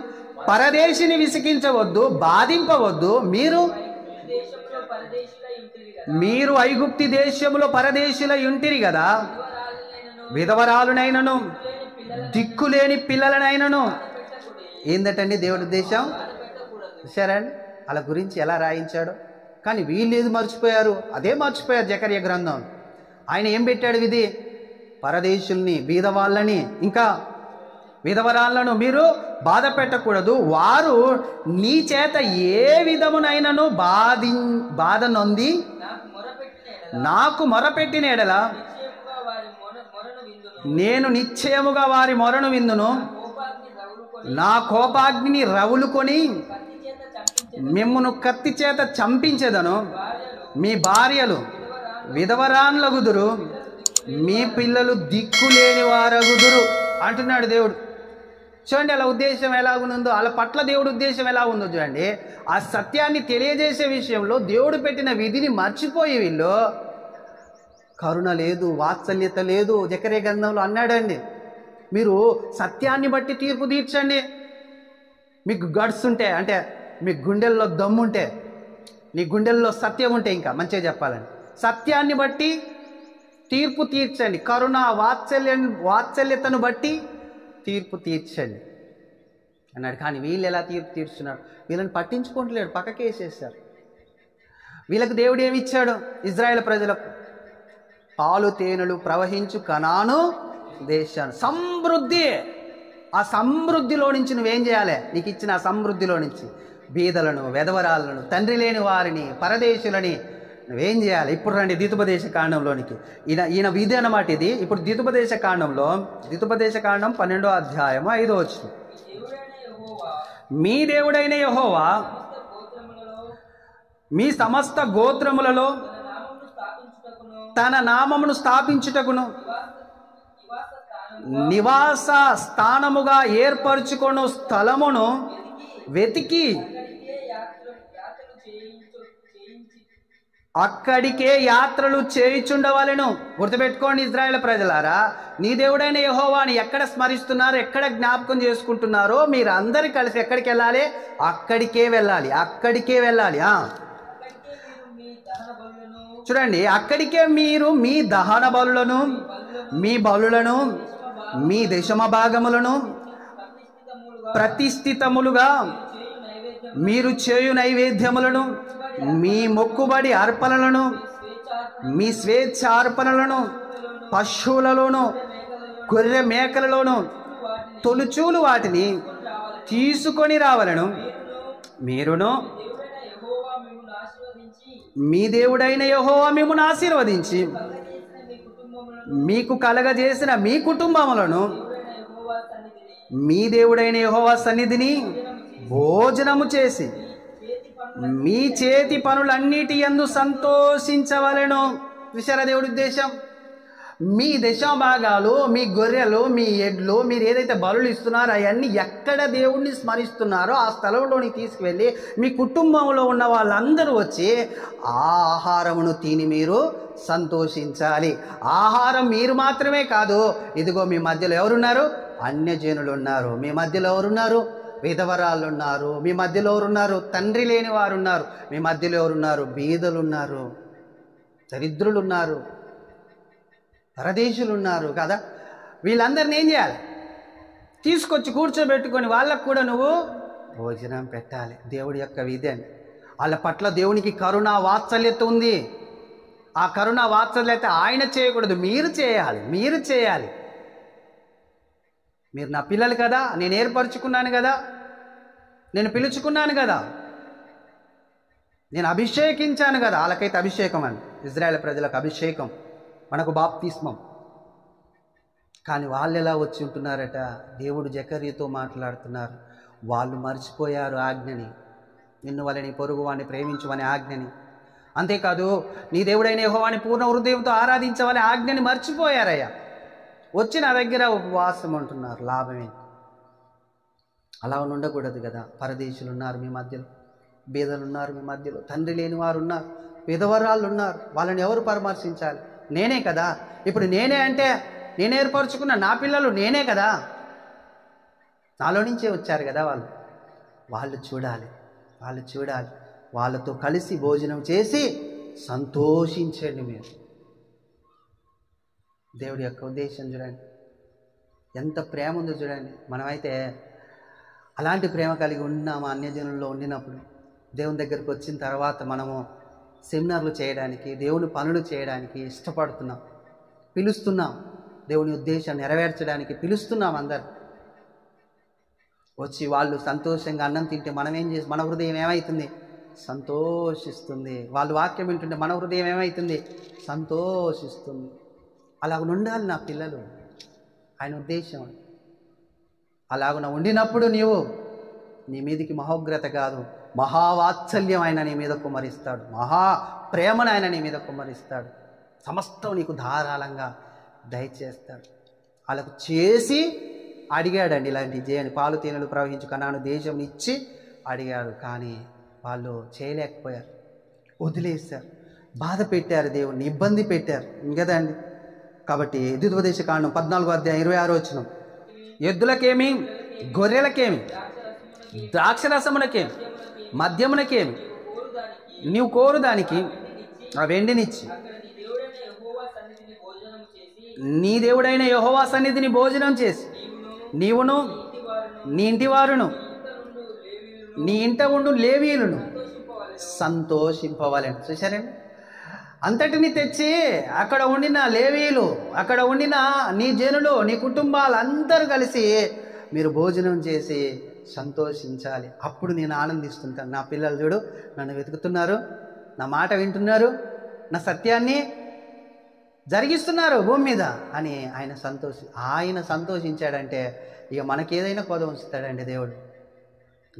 పరదేశిని విసికించవద్దు, బాధింపవద్దు. మీరు ఐగుప్తి దేశములో పరదేశులై ఉంటిరి కదా, విధవరాలునైనను దిక్కులేని పిల్లలనైనను. ఏందటండి దేవుని ఉద్దేశం? సరేండి, వాళ్ళ గురించి ఎలా రాయించాడు. కానీ వీళ్ళు ఏది మర్చిపోయారు? అదే మర్చిపోయారు. జకర్యా గ్రంథం ఆయన ఏం పెట్టాడు విధి? పరదేశుల్ని, బీదవాళ్ళని, ఇంకా విధవరాళ్లను మీరు బాధ పెట్టకూడదు. వారు నీ చేత ఏ విధమునైనను బాధ నొంది నాకు మొరపెట్టిన ఎడల నేను నిశ్చయముగా వారి మొరను విందును, నా కోపాగ్నిని రవులుకొని మిమ్మును కత్తి చేత చంపించెదను. మీ భార్యలు విధవరాన్లగుదురు, మీ పిల్లలు దిక్కులేని వారగుదురు అంటున్నాడు దేవుడు. చూడండి అలా ఉద్దేశం ఎలాగుందో, వాళ్ళ పట్ల దేవుడి ఉద్దేశం ఎలా ఉందో చూడండి. ఆ సత్యాన్ని తెలియజేసే విషయంలో దేవుడు పెట్టిన విధిని మర్చిపోయి వీళ్ళు కరుణ లేదు, వాత్సల్యత లేదు. జకర్యా గ్రంథంలో అన్నాడండి, మీరు సత్యాన్ని బట్టి తీర్పు తీర్చండి. మీకు గడ్స్ ఉంటే, అంటే మీ గుండెల్లో దమ్ముంటే, నీ గుండెల్లో సత్యం ఉంటే, ఇంకా మంచిగా చెప్పాలని సత్యాన్ని బట్టి తీర్పు తీర్చండి. కరుణ వాత్సల్యతను బట్టి తీర్పు తీర్చండి అన్నాడు. కానీ వీళ్ళు ఎలా తీర్పు తీర్చున్నారు? వీళ్ళని పట్టించుకోవట్లేడు, పక్కకేసేసారు. వీళ్ళకి దేవుడు ఏమి ఇచ్చాడు? ఇజ్రాయేల్ ప్రజలకు పాలు తేనెలు ప్రవహించు కనాను దేశాన్ని, సమృద్ధి. ఆ సమృద్ధిలో నుంచి నువ్వేం చేయాలి? నీకు ఇచ్చిన ఆ సమృద్ధిలో నుంచి బీదలను, వెధవరాలను, తండ్రి లేని వారిని, పరదేశులని నువ్వేం చేయాలి? ఇప్పుడు రండి ద్వితోపదేశ కాండంలోనికి. ఈయన విధి అన్నమాట ఇది. ఇప్పుడు ద్వితోపదేశ కాండంలో, ద్వితోపదేశ కాండం 12వ అధ్యాయము 5వ వచనం. మీ దేవుడైన యెహోవా మీ సమస్త గోత్రములలో తన నామమును స్థాపించుటకును నివాస స్థానముగా ఏర్పరచుకొను స్థలమును వెతికి అక్కడికే యాత్రలు చేయుచుండవలెను. గుర్తుపెట్టుకోండి ఇశ్రాయేలు ప్రజలారా, నీ దేవుడైన యెహోవాని ఎక్కడ స్మరిస్తున్నారు, ఎక్కడ జ్ఞాపకం చేసుకుంటున్నారో మీరు అందరు కలిసి ఎక్కడికి వెళ్ళాలి? అక్కడికే వెళ్ళాలి, అక్కడికే వెళ్ళాలి. చూడండి, అక్కడికే మీరు మీ దహన బలులను, మీ బలులను, మీ దశమ భాగములను ప్రతిష్ఠితములుగా మీరు చేయు నైవేద్యములను, మీ మొక్కుబడి అర్పణలను, మీ స్వేచ్ఛ అర్పణలను, పశువులలోను గొర్రె మేకలలోను తొలుచూలు వాటిని తీసుకొని రావలను. మీరును మీ దేవుడైన యెహోవా మిమ్మును ఆశీర్వదించి మీకు కలగజేసిన మీ కుటుంబములను మీ దేవుడైన యెహోవా సన్నిధిని భోజనము చేసి మీ చేతి పనులన్నిటి యందు సంతోషించవలెను. విశాల దేవుడి ఉద్దేశం, మీ దశమ భాగాలు, మీ గొర్రెలు, మీ ఎడ్లు, మీరు ఏదైతే బలులు ఇస్తున్నారో అవన్నీ ఎక్కడ దేవుణ్ణి స్మరిస్తున్నారో ఆ స్థలంలోనికి తీసుకువెళ్ళి మీ కుటుంబంలో ఉన్న వాళ్ళందరూ వచ్చి ఆ ఆహారమును తిని మీరు సంతోషించాలి. ఆహారం మీరు మాత్రమే కాదు, ఇదిగో మీ మధ్యలో ఎవరున్నారు? అన్యజనులు ఉన్నారు. మీ మధ్యలో ఎవరున్నారు? విధవరాళ్ళు ఉన్నారు. మీ మధ్యలో ఎవరున్నారు? తండ్రి లేని వారు ఉన్నారు. మీ మధ్యలో ఎవరున్నారు? బీదలు ఉన్నారు, దరిద్రులు ఉన్నారు, పరదేశులు ఉన్నారు కదా. వీళ్ళందరినీ ఏం చేయాలి? తీసుకొచ్చి కూర్చోబెట్టుకొని వాళ్ళకు కూడా నువ్వు భోజనం పెట్టాలి. దేవుడి యొక్క విధి అని. వాళ్ళ పట్ల దేవునికి కరుణ వాత్సల్యత ఉంది. ఆ కరుణ వాత్సల్యత ఆయన చేయకూడదు, మీరు చేయాలి. మీరు చేయాలి. మీరు నా పిల్లలు కదా, నేను ఏర్పరచుకున్నాను కదా, నేను పిలుచుకున్నాను కదా, నేను అభిషేకించాను కదా. వాళ్ళకైతే అభిషేకం అని, ఇజ్రాయేల్ ప్రజలకు అభిషేకం, మనకు బాప్తిస్మం. కానీ వాళ్ళు ఎలా వచ్చి ఉంటున్నారట? దేవుడు జకర్యాతో మాట్లాడుతున్నారు. వాళ్ళు మర్చిపోయారు ఆజ్ఞని, నిన్ను వాళ్ళని పొరుగు వాడిని ప్రేమించమని ఆజ్ఞని. అంతేకాదు నీ దేవుడైన యెహోవాని పూర్ణ హృదయంతో ఆరాధించమని ఆజ్ఞని మర్చిపోయారయ్యా. వచ్చి నా దగ్గర ఉపవాసం ఉంటున్నారు, లాభమే. అలా ఉండకూడదు కదా. పరదేశులు ఉన్నారు మీ మధ్యలో, బీదలు ఉన్నారు మీ మధ్యలో, తండ్రి లేని వారు ఉన్నారు, విధవరాళ్ళు ఉన్నారు. వాళ్ళని ఎవరు పరామర్శించాలి? నేనే కదా. ఇప్పుడు నేనే అంటే నేను ఏర్పరచుకున్న నా పిల్లలు నేనే కదా, నాలో నుంచే వచ్చారు కదా వాళ్ళు. వాళ్ళు చూడాలి, వాళ్ళు చూడాలి. వాళ్ళతో కలిసి భోజనం చేసి సంతోషించండి మీరు. దేవుడి యొక్క ఉద్దేశం చూడండి, ఎంత ప్రేమ ఉందో చూడండి. మనమైతే అలాంటి ప్రేమ కలిగి ఉన్నాము అన్యజనుల్లో ఉండినప్పుడు. దేవుని దగ్గరికి వచ్చిన తర్వాత మనము సెమినార్లు చేయడానికి, దేవుని పనులు చేయడానికి ఇష్టపడుతున్నాం, పిలుస్తున్నాం. దేవుని ఉద్దేశాన్ని నెరవేర్చడానికి పిలుస్తున్నాం అందరు. వచ్చి వాళ్ళు సంతోషంగా అన్నం తింటే మనం ఏం చేసి, మన హృదయం ఏమవుతుంది? సంతోషిస్తుంది. వాళ్ళు వాక్యం వింటుంటే మన హృదయం ఏమవుతుంది? సంతోషిస్తుంది. అలాగ ఉండాలి నా పిల్లలు, ఆయన ఉద్దేశం. అలాగున ఉండినప్పుడు నీవు నీ మీదికి మహోగ్రత కాదు, మహావాత్సల్యం ఆయన నీ మీద కుమ్మరిస్తాడు, మహా ప్రేమను ఆయన నీ మీద కుమ్మరిస్తాడు, సమస్తం నీకు ధారాళంగా దయచేస్తాడు. వాళ్ళకు చేసి అడిగాడండి, ఇలాంటివి చేయని పాలు తేనెలు ప్రవహించు కనాను దేశం ఇచ్చి అడిగాడు. కానీ వాళ్ళు చేయలేకపోయారు, వదిలేశారు, బాధ పెట్టారు, దేవుణ్ణి ఇబ్బంది పెట్టారు కదండి. కాబట్టి ద్వితీయోపదేశ కాండం 14:26 ఎద్దులకేమి, గొర్రెలకేమి, ద్రాక్షరసమునకేమి, మద్యమునకేమి నీవు కోరు దానికి ఆ వెండినిచ్చి నీ దేవుడైన యెహోవా సన్నిధిని భోజనం చేసి నీవును నీ ఇంటి వారును నీ ఇంట ఉండు లేవీయులను సంతోషింపవాలని. చూశారండి, అంతటిని తెచ్చి అక్కడ ఉండిన లేవీయులు, అక్కడ ఉండిన నీ జనులు, నీ కుటుంబాలు అందరూ కలిసి మీరు భోజనం చేసి సంతోషించాలి. అప్పుడు నేను ఆనందిస్తుంటాను. నా పిల్లలు చూడు నన్ను వెతుకుతున్నారు, నా మాట వింటున్నారు, నా సత్యాన్ని జరిగిస్తున్నారు భూమి మీద అని ఆయన సంతోషించాడంటే ఇక మనకేదైనా కొద ఉంచుతాడండి దేవుడు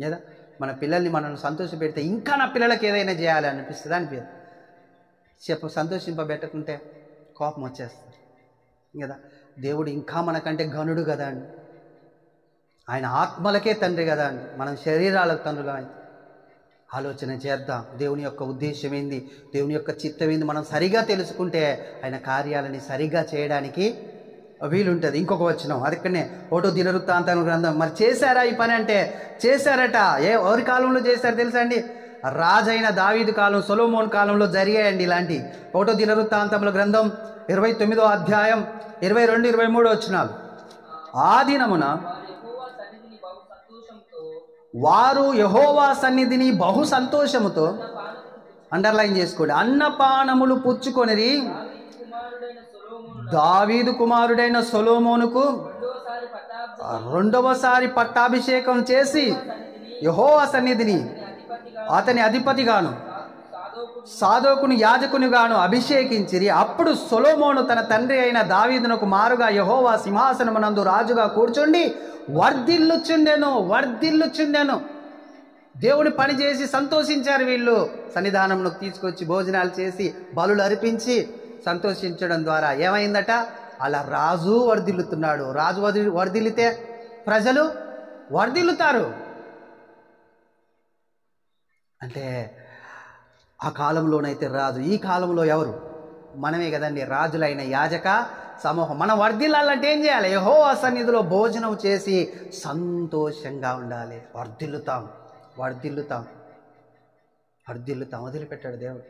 లేదా. మన పిల్లల్ని మనల్ని సంతోషపెడితే ఇంకా నా పిల్లలకి ఏదైనా చేయాలి అనిపిస్తుంది, అనిపిస్తుంది. సంతోషింపబెట్టకుంటే కోపం వచ్చేస్తుంది కదా. దేవుడు ఇంకా మనకంటే ఘనుడు కదా అండి, ఆయన ఆత్మలకే తండ్రి కదా అండి, మనం శరీరాలకు తండ్రులు. ఆలోచన చేద్దాం, దేవుని యొక్క ఉద్దేశం ఏంది, దేవుని యొక్క చిత్తం ఏంది మనం సరిగా తెలుసుకుంటే ఆయన కార్యాలని సరిగా చేయడానికి వీలుంటుంది. ఇంకొక వచనం అదిక్కడనే 1వ దినవృత్తాంతం గ్రంథం. మరి చేశారా ఈ పని అంటే చేశారట. ఎవరి కాలంలో చేశారు తెలుసా అండి? రాజైన దావీదు కాలం, సొలొమోన్ కాలంలో జరిగాయండి ఇలాంటి. 1వ దినవృత్తాంతముల గ్రంథం 29వ అధ్యాయం 22, 23 వచనాలు. ఆ దినమున వారు యెహోవా సన్నిధిని బహు సంతోషముతో, అండర్లైన్ చేసుకోండి, అన్నపానములు పుచ్చుకొనిరి. దావీదు కుమారుడైన సొలొమోనుకు రెండవసారి పట్టాభిషేకం చేసి యెహోవా సన్నిధిని అతని అధిపతిగాను సాదోకును యాజకునిగాను అభిషేకించిరి. అప్పుడు సొలొమోను తన తండ్రి అయిన దావీదునకు మారుగా యెహోవా సింహాసనమునందు రాజుగా కూర్చుండి వర్ధిల్లుచుండెను. దేవుని పని చేసి సంతోషించారు వీళ్ళు. సన్నిధానంలోకి తీసుకొచ్చి భోజనాలు చేసి బలులు అర్పించి సంతోషించడం ద్వారా ఏమైందట? అలా రాజు వర్ధిల్లుతున్నాడు. రాజు వర్ధిల్లితే ప్రజలు వర్ధిల్లుతారు. అంటే ఆ కాలంలోనైతే రాజు, ఈ కాలంలో ఎవరు? మనమే కదండి రాజులైన యాజక సమూహం. మనం వర్ధిల్లాలంటే ఏం చేయాలి? యెహోవా సన్నిధిలో భోజనం చేసి సంతోషంగా ఉండాలి. వర్ధిల్లుతాం. వదిలిపెట్టాడు దేవుడు.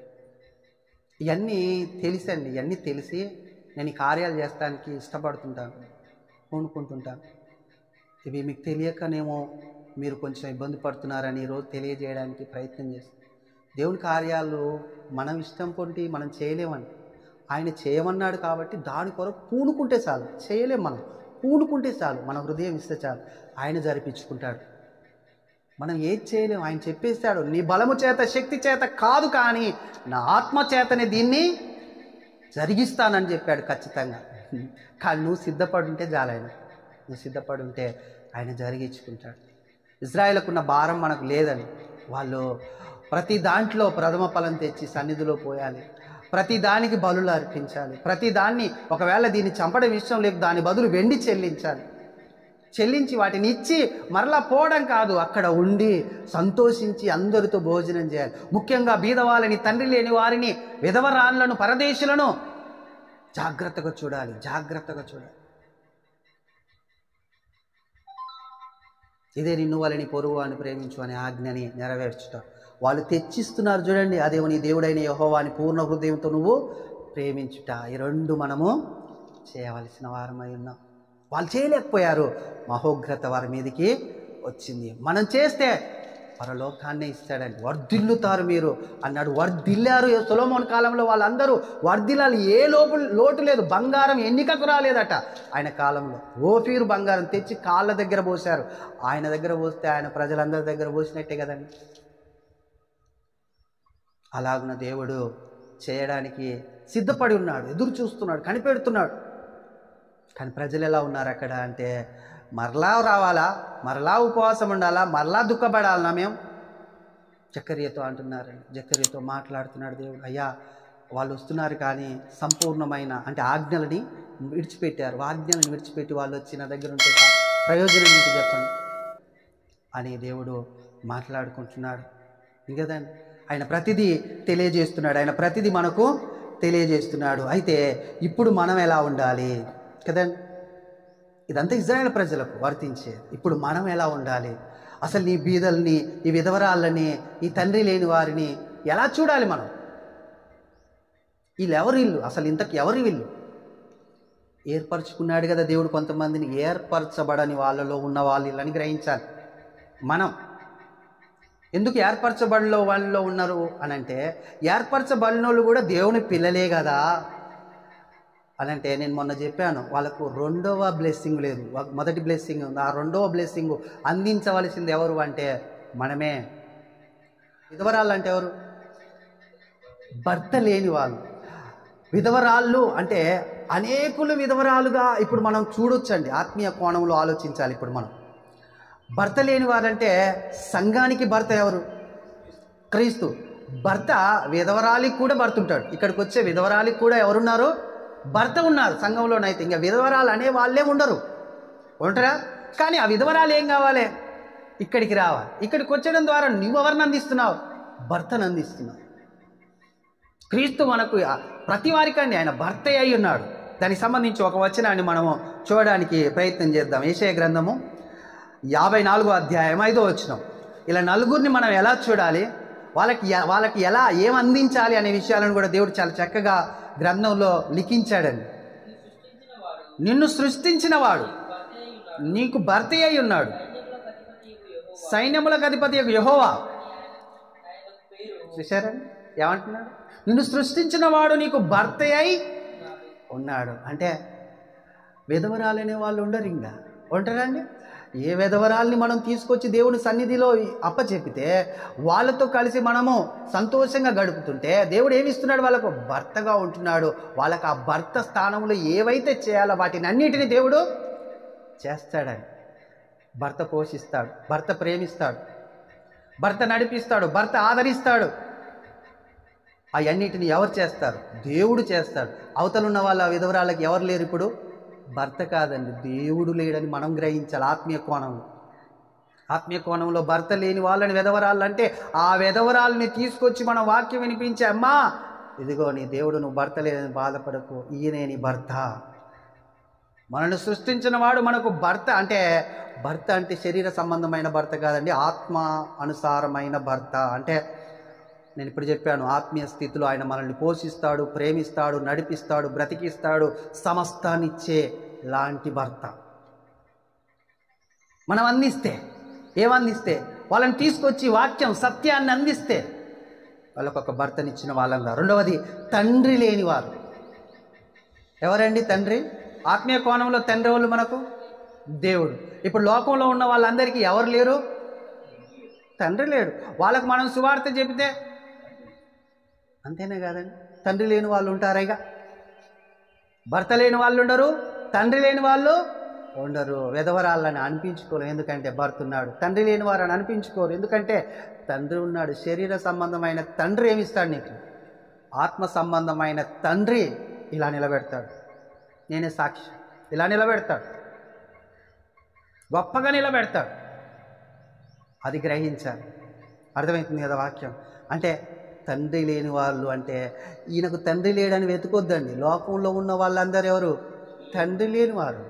ఇవన్నీ తెలిసండి, ఇవన్నీ తెలిసి నేను ఈ కార్యాలు చేస్తానికి ఇష్టపడుతుంటాను, పూనుకుంటుంటాను. ఇవి మీకు తెలియకనేమో మీరు కొంచెం ఇబ్బంది పడుతున్నారని ఈరోజు తెలియజేయడానికి ప్రయత్నం చేస్తాను. దేవుని కార్యాలు మనం ఇష్టం పొంటి మనం చేయలేమని ఆయన చేయమన్నాడు కాబట్టి దాని కొరకు పూనుకుంటే చాలు. చేయలేం మనం, పూనుకుంటే చాలు, మన హృదయం ఇస్తే చాలు, ఆయన జరిపించుకుంటాడు. మనం ఏది చేయలేము. ఆయన చెప్పేస్తాడు, నీ బలము చేత శక్తి చేత కాదు కానీ నా ఆత్మ చేతనే దీన్ని జరిగిస్తానని చెప్పాడు ఖచ్చితంగా. కానీ నువ్వు సిద్ధపడుంటే చాలు, నువ్వు సిద్ధపడుంటే ఆయన జరిగించుకుంటాడు. ఇజ్రాయేలుకున్న భారం మనకు లేదని. వాళ్ళు ప్రతి దాంట్లో ప్రథమ ఫలం తెచ్చి సన్నిధిలో పోయాలి, ప్రతి దానికి బలులు అర్పించాలి, ప్రతి దాన్ని ఒకవేళ దీన్ని చంపడం ఇష్టం లేక దాని బదులు వెండి చెల్లించి వాటిని ఇచ్చి మరలా పోవడం కాదు, అక్కడ ఉండి సంతోషించి అందరితో భోజనం చేయాలి. ముఖ్యంగా బీదవాళ్ళని, తండ్రి లేని వారిని, విధవరాన్లను, పరదేశులను జాగ్రత్తగా చూడాలి. ఇదే నిన్ను వాళ్ళని పొరుగు అని ప్రేమించు అనే ఆజ్ఞని నెరవేర్చుట. వాళ్ళు తెచ్చిస్తున్నారు చూడండి, అదే నీ దేవుడైన యెహోవాని పూర్ణ హృదయంతో నువ్వు ప్రేమించుట. ఈ రెండు మనము చేయవలసిన వారమై ఉన్నాం. వాళ్ళు చేయలేకపోయారు, మహోగ్రత వారి మీదకి వచ్చింది. మనం చేస్తే పరలోకాన్నే ఇస్తాడండి. వర్ధిల్లుతారు మీరు అన్నాడు. వర్ధిల్లారు. సొలొమోను కాలంలో వాళ్ళందరూ వర్ధిల్లాలి. ఏ లోటు లేదు. బంగారం ఎన్నికకు రాలేదట ఆయన కాలంలో. ఓఫీరు బంగారం తెచ్చి కాళ్ళ దగ్గర పోశారు. ఆయన దగ్గర పోస్తే ఆయన ప్రజలందరి దగ్గర పోసినట్టే కదండి. అలాగున దేవుడు చేయడానికి సిద్ధపడి ఉన్నాడు, ఎదురు చూస్తున్నాడు, కనిపెడుతున్నాడు. కానీ ప్రజలు ఎలా ఉన్నారు అక్కడ అంటే, మరలా రావాలా, మరలా ఉపవాసం ఉండాలా, మరలా దుఃఖపడాలన్నా మేము జకర్యాతో అంటున్నారండి, జకర్యాతో మాట్లాడుతున్నాడు దేవుడు. అయ్యా వాళ్ళు వస్తున్నారు కానీ సంపూర్ణమైన అంటే ఆజ్ఞలని విడిచిపెట్టారు. ఆజ్ఞలను విడిచిపెట్టి వాళ్ళు వచ్చి నా దగ్గర ఉంటే ప్రయోజనం ఏంటి చెప్పండి అని దేవుడు మాట్లాడుకుంటున్నాడు కదండి. ఆయన ప్రతిదీ తెలియజేస్తున్నాడు, ఆయన ప్రతిదీ మనకు తెలియజేస్తున్నాడు. అయితే ఇప్పుడు మనం ఎలా ఉండాలి కదండి? ఇదంతా ఇజ్రాయేల్ ప్రజలకు వర్తించేది. ఇప్పుడు మనం ఎలా ఉండాలి? అసలు ఈ బీదల్ని, ఈ విధవరాళ్ళని, ఈ తండ్రి లేని వారిని ఎలా చూడాలి మనం? వీళ్ళు ఎవరు? వీళ్ళు అసలు ఇంతకు ఎవరు? వీళ్ళు ఏర్పరచుకున్నాడు కదా దేవుడు కొంతమందిని. ఏర్పరచబడని వాళ్ళలో ఉన్న వాళ్ళు వీళ్ళని గ్రహించాలి. మనం ఎందుకు ఏర్పరచబడిలో వాళ్ళలో ఉన్నారు అని అంటే, ఏర్పరచబడిన వాళ్ళు కూడా దేవుని పిల్లలే కదా అని అంటే, నేను మొన్న చెప్పాను వాళ్ళకు రెండవ బ్లెస్సింగ్ లేదు, మొదటి బ్లెస్సింగ్ ఉంది. ఆ రెండవ బ్లెస్సింగ్ అందించవలసింది ఎవరు అంటే మనమే. విధవరాళ్ళు అంటే ఎవరు? భర్త లేని వాళ్ళు. విధవరాళ్ళు అంటే అనేకులు విధవరాలుగా ఇప్పుడు మనం చూడొచ్చండి. ఆత్మీయ కోణంలో ఆలోచించాలి. ఇప్పుడు మనం భర్త లేని వారంటే సంఘానికి భర్త ఎవరు? క్రీస్తు. భర్త విధవరాలికి కూడా భర్త ఉంటాడు. ఇక్కడికి వచ్చే విధవరాలికి కూడా ఎవరున్నారు? భర్త ఉన్నారు సంఘంలోనైతే. ఇంకా విధవరాలు అనే వాళ్ళే ఉండరు, ఉంటారా? కానీ ఆ విధవరాలు ఏం కావాలి? ఇక్కడికి రావాలి. ఇక్కడికి వచ్చడం ద్వారా నువ్వు ఎవరిని అందిస్తున్నావు? భర్తను అందిస్తున్నావు. క్రీస్తు మనకు ప్రతి వారికండి ఆయన భర్త అయి ఉన్నాడు. దానికి సంబంధించి ఒక వచనాన్ని మనము చూడడానికి ప్రయత్నం చేద్దాం. యెషయా గ్రంథము 54వ అధ్యాయం 5వ వచనం. ఇలా నలుగురిని మనం ఎలా చూడాలి, వాళ్ళకి ఎలా ఏం అందించాలి అనే విషయాలను కూడా దేవుడు చాలా చక్కగా గ్రంథంలో లిఖించాడండి. నిన్ను సృష్టించిన వాడు నీకు భర్త అయి ఉన్నాడు, సైన్యములకు అధిపతి యెహోవా. చూశారండి ఏమంటున్నాడు? నిన్ను సృష్టించిన వాడు నీకు భర్త అయి ఉన్నాడు. అంటే విధవరాలనే వాళ్ళు ఉండరు, ఇంకా ఉంటారండి. ఏ విధవరాల్ని మనం తీసుకొచ్చి దేవుని సన్నిధిలో అప్పచెప్పితే వాళ్ళతో కలిసి మనము సంతోషంగా గడుపుతుంటే దేవుడు ఏమిస్తున్నాడు? వాళ్ళకు భర్తగా ఉంటున్నాడు. వాళ్ళకు ఆ భర్త స్థానంలో ఏవైతే చేయాలో వాటిని అన్నిటినీ దేవుడు చేస్తాడని. భర్త పోషిస్తాడు, భర్త ప్రేమిస్తాడు, భర్త నడిపిస్తాడు, భర్త ఆదరిస్తాడు. అవన్నిటిని ఎవరు చేస్తారు? దేవుడు చేస్తాడు. అవతలున్న వాళ్ళ విధవరాళ్ళకి ఎవరు లేరు ఇప్పుడు? భర్త కాదండి, దేవుడు లేడని మనం గ్రహించాలి. ఆత్మీయ కోణంలో భర్త లేని వాళ్ళని విధవరాళ్ళు అంటే, ఆ విధవరాలని తీసుకొచ్చి మనం వాక్యం వినిపించే, అమ్మా ఇదిగో నీ దేవుడు, నువ్వు భర్త లేదని బాధపడకు, ఈయనే నీ భర్త. మనల్ని సృష్టించిన వాడు మనకు భర్త. అంటే భర్త అంటే శరీర సంబంధమైన భర్త కాదండి, ఆత్మ అనుసారమైన భర్త. అంటే నేను ఇప్పుడు చెప్పాను, ఆత్మీయ స్థితిలో ఆయన మనల్ని పోషిస్తాడు, ప్రేమిస్తాడు, నడిపిస్తాడు, బ్రతికిస్తాడు, సమస్తాన్నిచ్చే లాంటి భర్త. మనం అందిస్తే, ఏమందిస్తే? వాళ్ళని తీసుకొచ్చి వాక్యం సత్యాన్ని అందిస్తే వాళ్ళకొక భర్తనిచ్చిన వాళ్ళంగా. రెండవది తండ్రి లేనివారు. ఎవరండి తండ్రి? ఆత్మీయ కోణంలో తండ్రి వాళ్ళు మనకు దేవుడు. ఇప్పుడు లోకంలో ఉన్న వాళ్ళందరికీ ఎవరు లేరు? తండ్రి లేడు. వాళ్ళకు మనం సువార్త చెబితే అంతేనే కాదండి, తండ్రి లేని వాళ్ళు ఉంటారేగా. భర్త లేని వాళ్ళు ఉండరు, తండ్రి లేని వాళ్ళు ఉండరు. విధవరాళ్ళని అనిపించుకోరు, ఎందుకంటే భర్త ఉన్నాడు. తండ్రి లేని వారని అనిపించుకోరు, ఎందుకంటే తండ్రి ఉన్నాడు. శరీర సంబంధమైన తండ్రి ఏమిస్తాడు నీకు? ఆత్మ సంబంధమైన తండ్రి ఇలా నిలబెడతాడు. నేనే సాక్షి, ఇలా నిలబెడతాడు, గొప్పగా నిలబెడతాడు. అది గ్రహించాలి. అర్థమవుతుంది కదా వాక్యం? అంటే తండ్రి లేని వాళ్ళు అంటే ఈయనకు తండ్రి లేడని వెతుకొద్దండి. లోకంలో ఉన్న వాళ్ళందరూ ఎవరు? తండ్రి లేని వారు.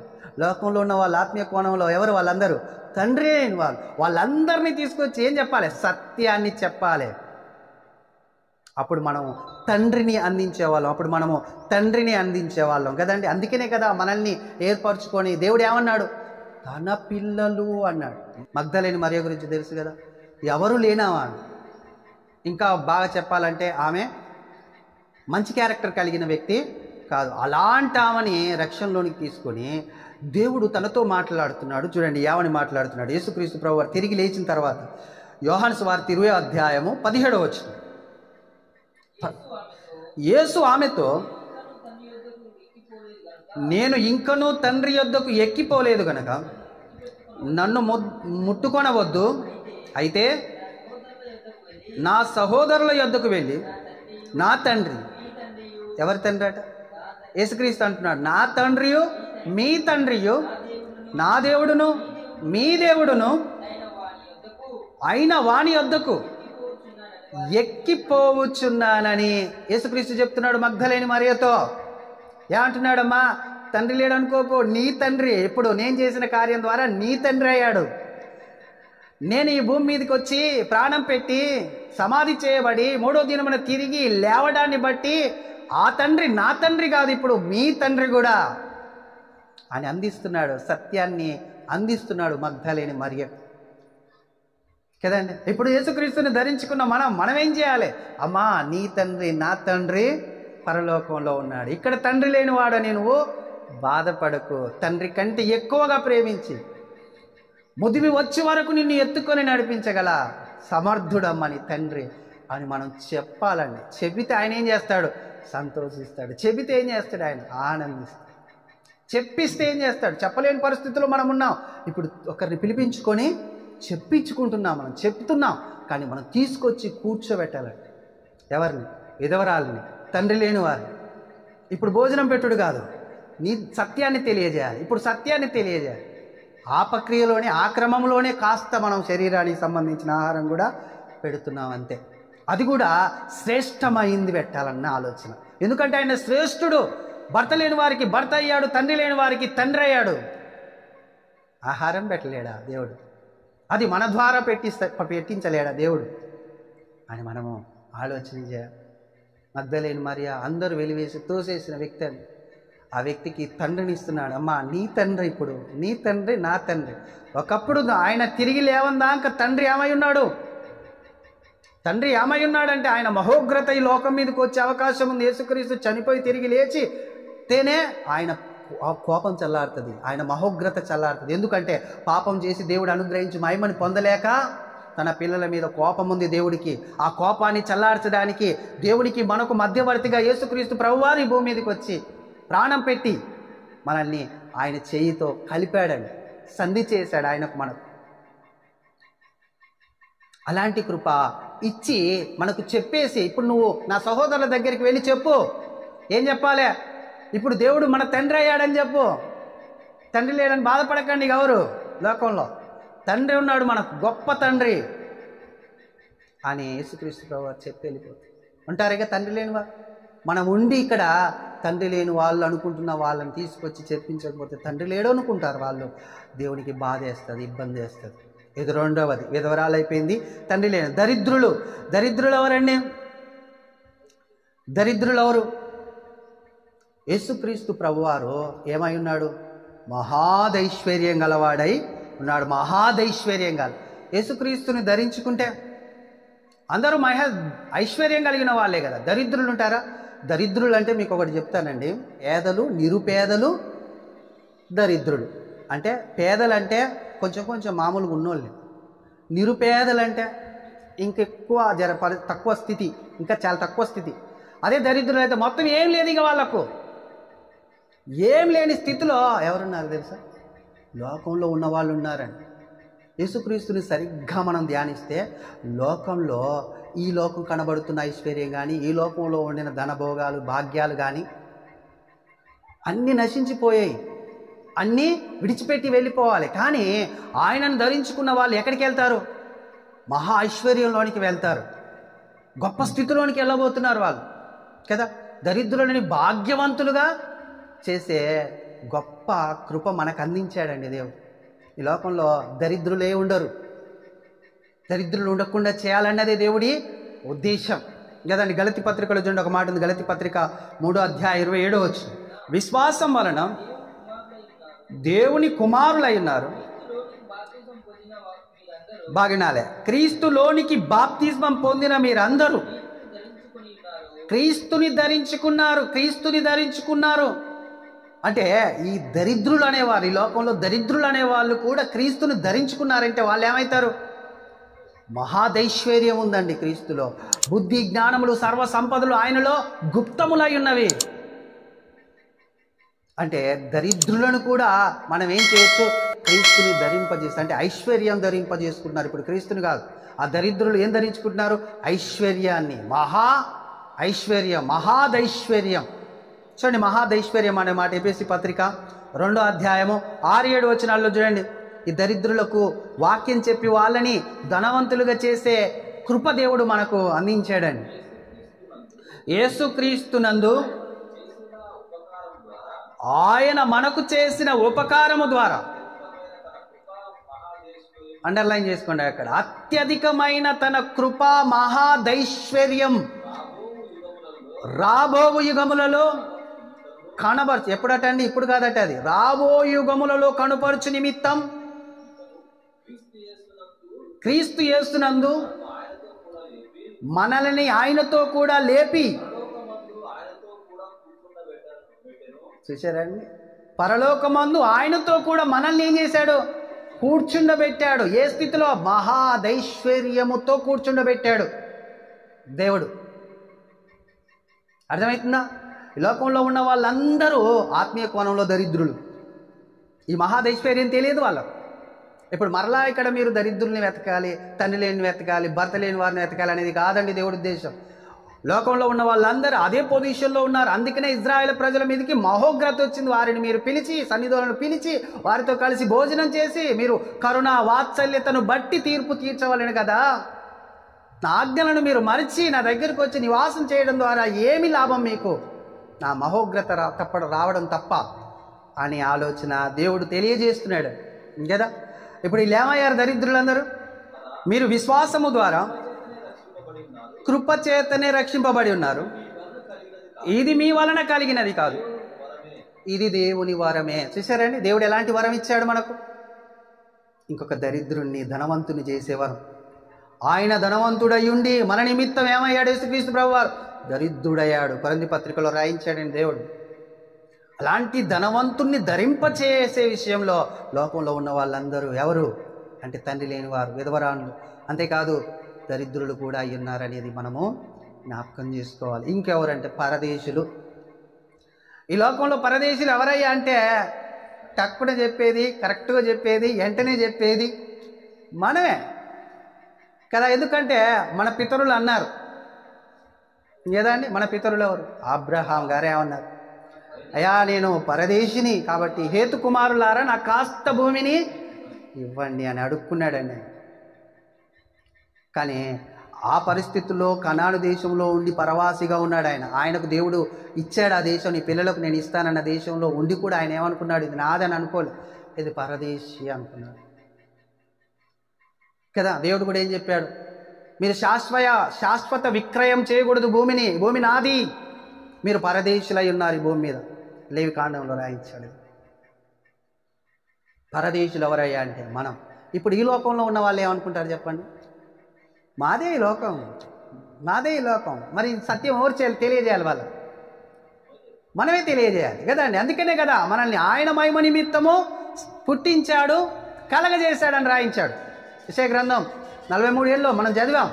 లోకంలో ఉన్న వాళ్ళ ఆత్మీయ కోణంలో ఎవరు? వాళ్ళందరూ తండ్రి లేని వాళ్ళు. వాళ్ళందరినీ తీసుకొచ్చి ఏం చెప్పాలి? సత్యాన్ని చెప్పాలి. అప్పుడు మనం తండ్రిని అందించేవాళ్ళం కదండి. అందుకనే కదా మనల్ని ఏర్పరచుకొని దేవుడు ఏమన్నాడు? తన పిల్లలు అన్నాడు. మగ్దలేని మరియ గురించి తెలుసు కదా, ఎవరు లేనావా. ఇంకా బాగా చెప్పాలంటే ఆమె మంచి క్యారెక్టర్ కలిగిన వ్యక్తి కాదు. అలాంటి ఆమెని రక్షణలోనికి తీసుకొని దేవుడు తనతో మాట్లాడుతున్నాడు. చూడండి ఏమని మాట్లాడుతున్నాడు. యేసుక్రీస్తు ప్రభువు తిరిగి లేచిన తర్వాత యోహాను సువార్త 20వ అధ్యాయము 17వ వచనం. యేసు ఆమెతో, నేను ఇంకనూ తండ్రి యొద్దకు ఎక్కిపోలేదు గనక నన్ను ముట్టుకొనవద్దు, అయితే నా సహోదరుల యొద్దకు వెళ్ళి నా తండ్రి, ఎవరి తండ్రి అట? యేసుక్రీస్తు అంటున్నాడు, నా తండ్రియు మీ తండ్రియు, నా దేవుడును మీ దేవుడును అయిన వాని యొద్దకు ఎక్కిపోవచ్చున్నానని యేసుక్రీస్తు చెప్తున్నాడు మగ్ధలేని మరియతో. ఏమంటున్నాడమ్మా? తండ్రి లేడు అనుకోకు, నీ తండ్రి. ఇప్పుడు నేను చేసిన కార్యం ద్వారా నీ తండ్రి అయ్యాడు. నేను ఈ భూమి మీదకి వచ్చి ప్రాణం పెట్టి సమాధి చేయబడి 3వ దినమున తిరిగి లేవడాన్ని బట్టి ఆ తండ్రి నా తండ్రి కాదు, ఇప్పుడు మీ తండ్రి కూడా అని అందిస్తున్నాడు. సత్యాన్ని అందిస్తున్నాడు మగ్ధలేని మరియ కదండి. ఇప్పుడు యేసుక్రీస్తుని ధరించుకున్న మనం ఏం చేయాలి? అమ్మా, నీ తండ్రి నా తండ్రి పరలోకంలో ఉన్నాడు. ఇక్కడ తండ్రి లేనివాడని నువ్వు బాధపడకు. తండ్రి కంటే ఎక్కువగా ప్రేమించి ముదిమి వచ్చే వరకు నిన్ను ఎత్తుకొని నడిపించగల సమర్థుడమ్మని తండ్రి అని మనం చెప్పాలండి. చెబితే ఆయన ఏం చేస్తాడు? సంతోషిస్తాడు. చెబితే ఏం చేస్తాడు? ఆయన ఆనందిస్తాడు. చెప్పిస్తే ఏం చేస్తాడు? చెప్పలేని పరిస్థితుల్లో మనం ఉన్నాం. ఇప్పుడు ఒకరిని పిలిపించుకొని చెప్పించుకుంటున్నాం, మనం చెప్తున్నాం. కానీ మనం తీసుకొచ్చి కూర్చోబెట్టాలండి. ఎవరిని? విధవరాలని, తండ్రి లేని వారిని. ఇప్పుడు భోజనం పెట్టుడు కాదు, నీ సత్యాన్ని తెలియజేయాలి. ఇప్పుడు సత్యాన్ని తెలియజేయాలి. ఆ ప్రక్రియలోనే, ఆ క్రమంలోనే కాస్త మనం శరీరానికి సంబంధించిన ఆహారం కూడా పెడుతున్నాం అంతే. అది కూడా శ్రేష్టమైంది పెట్టాలన్న ఆలోచన. ఎందుకంటే ఆయన శ్రేష్ఠుడు. భర్త లేని వారికి భర్త అయ్యాడు, తండ్రి లేని వారికి తండ్రి అయ్యాడు. ఆహారం పెట్టలేడా దేవుడు? అది మన ద్వారా పెట్టించలేడా దేవుడు అని మనము ఆలోచన చేయాలి. మగ్ధలేని మరియ అందరూ వెలివేసి తోసేసిన వ్యక్తి అని ఆ వ్యక్తికి తండ్రిని ఇస్తున్నాడు. అమ్మా, నీ తండ్రి, ఇప్పుడు నీ తండ్రి నా తండ్రి. ఒకప్పుడు ఆయన తిరిగి లేవందాక తండ్రి ఏమై ఉన్నాడు? తండ్రి ఏమై ఉన్నాడంటే ఆయన మహోగ్రత ఈ లోకం మీదకి వచ్చే అవకాశం ఉంది. యేసుక్రీస్తు చనిపోయి తిరిగి లేచి తేనే ఆయన కోపం చల్లారుతుంది, ఆయన మహోగ్రత చల్లారుతుంది. ఎందుకంటే పాపం చేసి దేవుడు అనుగ్రహించి మహిమని పొందలేక తన పిల్లల మీద కోపం ఉంది దేవుడికి. ఆ కోపాన్ని చల్లార్చడానికి దేవుడికి మనకు మధ్యవర్తిగా యేసుక్రీస్తు ప్రభువారు ఈ భూమి మీదకి వచ్చి ప్రాణం పెట్టి మనల్ని ఆయన చేయితో కలిపాడని, సంధి చేశాడు ఆయనకు మనకు. అలాంటి కృప ఇచ్చి మనకు చెప్పేసి, ఇప్పుడు నువ్వు నా సహోదరుల దగ్గరికి వెళ్ళి చెప్పు. ఏం చెప్పాలి? ఇప్పుడు దేవుడు మన తండ్రి అయ్యాడని చెప్పు. తండ్రి లేడని బాధపడకండి. ఎవరు లోకంలో తండ్రి ఉన్నాడు, మనకు గొప్ప తండ్రి అని యేసుక్రీస్తు ప్రభువు చెప్పి వెళ్ళిపోతుంది. ఉంటారుగా తండ్రి లేని వారు. మనం ఉండి ఇక్కడ తండ్రి లేని వాళ్ళు అనుకుంటున్న వాళ్ళని తీసుకొచ్చి చెప్పించకపోతే తండ్రి లేడు అనుకుంటారు వాళ్ళు. దేవునికి బాధ వేస్తుంది, ఇబ్బంది వేస్తుంది. ఇది రెండవది. విధవరాలు అయిపోయింది, తండ్రి లేని. దరిద్రులు. దరిద్రులు ఎవరండి? దరిద్రులు ఎవరు? యేసుక్రీస్తు ప్రభువారు ఏమై ఉన్నాడు? మహాదైశ్వర్యం గలవాడై ఉన్నాడు. మహాదైశ్వర్యం గల యేసుక్రీస్తుని ధరించుకుంటే అందరూ ఐశ్వర్యం కలిగిన వాళ్ళే కదా. దరిద్రులు ఉంటారా? దరిద్రులు అంటే మీకు ఒకటి చెప్తానండి. పేదలు, నిరుపేదలు, దరిద్రులు. అంటే పేదలంటే కొంచెం మామూలుగా ఉన్నోళ్ళు. నిరుపేదలంటే ఇంకెక్కువ తక్కువ స్థితి, ఇంకా చాలా తక్కువ స్థితి. అదే దరిద్రులు అయితే మొత్తం ఏం లేదు. ఇక వాళ్ళకు ఏం లేని స్థితిలో ఎవరున్నారు తెలుసా? లోకంలో ఉన్న వాళ్ళు ఉన్నారండి. యేసుక్రీస్తుని సరిగ్గా మనం ధ్యానిస్తే లోకంలో, ఈ లోకం కనబడుతున్న ఐశ్వర్యం కానీ, ఈ లోకంలో ఉండిన ధనభోగాలు, భాగ్యాలు కానీ అన్నీ నశించిపోయాయి. అన్నీ విడిచిపెట్టి వెళ్ళిపోవాలి. కానీ ఆయనను ధరించుకున్న వాళ్ళు ఎక్కడికి వెళ్తారు? మహా ఐశ్వర్యంలోనికి వెళ్తారు. గొప్ప స్థితిలోనికి వెళ్ళబోతున్నారు వాళ్ళు కదా. దరిద్రులని భాగ్యవంతులుగా చేసే గొప్ప కృప మనకు అందించాడండి దేవుడు. ఈ లోకంలో దరిద్రులే ఉండరు. దరిద్రులు ఉండకుండా చేయాలన్నదే దేవుడి ఉద్దేశం కదండి. గలతీ పత్రికలో చూడండి, ఒక మాట ఉంది. గలతీ పత్రిక 3:27 విశ్వాసం వలన దేవుని కుమారులై ఉన్నారు. బాగినాలే. క్రీస్తులోనికి బాప్తిస్మం పొందిన మీరందరూ క్రీస్తుని ధరించుకున్నారు. క్రీస్తుని ధరించుకున్నారు అంటే ఈ దరిద్రులు అనేవారు, ఈ లోకంలో దరిద్రులు అనేవాళ్ళు కూడా క్రీస్తుని ధరించుకున్నారంటే వాళ్ళు ఏమవుతారు? మహాదైశ్వర్యం ఉందండి క్రీస్తులో. బుద్ధి, జ్ఞానములు, సర్వ సంపదలు ఆయనలో గుప్తములై ఉన్నవి. అంటే దరిద్రులను కూడా మనం ఏం చేయొచ్చు? క్రీస్తుని ధరింపజేసి, అంటే ఐశ్వర్యం ధరింపజేసుకుంటున్నారు. ఇప్పుడు క్రీస్తుని కాదు, ఆ దరిద్రులు ఏం ధరించుకుంటున్నారు? ఐశ్వర్యాన్ని. మహా ఐశ్వర్యం, మహాదైశ్వర్యం. చూడండి, మహాదైశ్వర్యం అనే మాట ఎఫెసీ పత్రిక 2వ అధ్యాయము 6-7 వచనాల్లో చూడండి. ఈ దరిద్రులకు వాక్యం చెప్పి వాళ్ళని ధనవంతులుగా చేసే కృప దేవుడు మనకు అందించాడండి. యేసుక్రీస్తునందు ఆయన మనకు చేసిన ఉపకారము ద్వారా, అండర్లైన్ చేసుకోండి అక్కడ, అత్యధికమైన తన కృపా మహాదైశ్వర్యం రాబోవు యుగములలో కనపరచు. ఎప్పుడటండి? ఇప్పుడు కాదట, అది రాబో యుగములలో కనుపరచు నిమిత్తం క్రీస్తు యేసునందు మనల్ని ఆయనతో కూడా లేపి, చూశారండి, పరలోకమందు ఆయనతో కూడా మనల్ని ఏం చేశాడు? కూర్చుండబెట్టాడు. ఏ స్థితిలో? మహాదైశ్వర్యముతో కూర్చుండబెట్టాడు దేవుడు. అర్థమవుతుందా? ఈ లోకంలో ఉన్న వాళ్ళందరూ ఆత్మీయ కోణంలో దరిద్రులు. ఈ మహాదైశ్వర్యం తెలియదు వాళ్ళకు. ఇప్పుడు మరలా ఇక్కడ మీరు దరిద్రుల్ని వెతకాలి, తండ్రి లేని వెతకాలి, భర్త లేని వారిని వెతకాలి అనేది కాదండి దేవుడి ఉద్దేశం. లోకంలో ఉన్న వాళ్ళందరూ అదే పొజిషన్లో ఉన్నారు. అందుకనే ఇజ్రాయేల్ ప్రజల మీదకి మహోగ్రత వచ్చింది. వారిని మీరు పిలిచి, సన్నిధులను పిలిచి, వారితో కలిసి భోజనం చేసి మీరు కరుణ వాత్సల్యతను బట్టి తీర్పు తీర్చవలను కదా. నా ఆజ్ఞలను మీరు మరిచి నా దగ్గరకు వచ్చి నివాసం చేయడం ద్వారా ఏమి లాభం మీకు? నా మహోగ్రత రావడం తప్ప అనే ఆలోచన దేవుడు తెలియజేస్తున్నాడు కదా. ఇప్పుడు వీళ్ళు ఏమయ్యారు? దరిద్రులందరూ మీరు విశ్వాసము ద్వారా కృపచేతనే రక్షింపబడి ఉన్నారు. ఇది మీ వలన కలిగినది కాదు, ఇది దేవుని వరమే. చూసారండి, దేవుడు ఎలాంటి వరం ఇచ్చాడు మనకు? ఇంకొక దరిద్రుణ్ణి ధనవంతుని చేసే వరం. ఆయన ధనవంతుడయ్యుండి మన నిమిత్తం ఏమయ్యాడు? యేసుక్రీస్తు ప్రభువారు దరిద్రుడయ్యాడు. కొరింథీ పత్రికలో రాయించాడండి దేవుడు. అలాంటి ధనవంతుణ్ణి ధరింపచేసే విషయంలో లోకంలో ఉన్న వాళ్ళందరూ ఎవరు అంటే తండ్రి లేని వారు, విధవరాన్లు, అంతేకాదు దరిద్రులు కూడా అయ్యున్నారనేది మనము జ్ఞాపకం చేసుకోవాలి. ఇంకెవరంటే పరదేశులు. ఈ లోకంలో పరదేశులు ఎవరయ్యా అంటే టక్కున చెప్పేది, కరెక్ట్గా చెప్పేది, వెంటనే చెప్పేది మనమే కదా. ఎందుకంటే మన పితరులు అన్నారు కదా అండి. మన పితరులు ఎవరు? అబ్రహాం గారు ఏమన్నారు? అయ్యా, నేను పరదేశిని కాబట్టి హేతు కుమారులారా నాకు కాస్త భూమిని ఇవ్వండి అని అడుక్కున్నాడండి. కానీ ఆ పరిస్థితుల్లో కనాను దేశంలో ఉండి పరవాసిగా ఉన్నాడు ఆయన. ఆయనకు దేవుడు ఇచ్చాడు ఆ దేశం, నీ పిల్లలకు నేను ఇస్తానన్న దేశంలో ఉండి కూడా ఆయన ఏమనుకున్నాడు? ఇది నాదని అనుకోలేదు, ఇది పరదేశి అనుకున్నాడు కదా. దేవుడు కూడా ఏం చెప్పాడు? మీరు శాశ్వత విక్రయం చేయకూడదు భూమిని, భూమి నాది, మీరు పరదేశులై ఉన్నారు ఈ భూమి మీద. లేవికాండంలో రాయించాడు. పరదేశులు ఎవరయ్యా అంటే మనం. ఇప్పుడు ఈ లోకంలో ఉన్న వాళ్ళు ఏమనుకుంటారు చెప్పండి? మాదే ఈ లోకం, మాదే ఈ లోకం. మరి సత్యం ఎవరు తెలియజేయాలి? వాళ్ళు మనమే తెలియజేయాలి కదండి. అందుకనే కదా మనల్ని ఆయన మహిమ నిమిత్తము పుట్టించాడు, కలగజేశాడని రాయించాడు. యెషయా గ్రంథం 43:7 మనం చదివాం.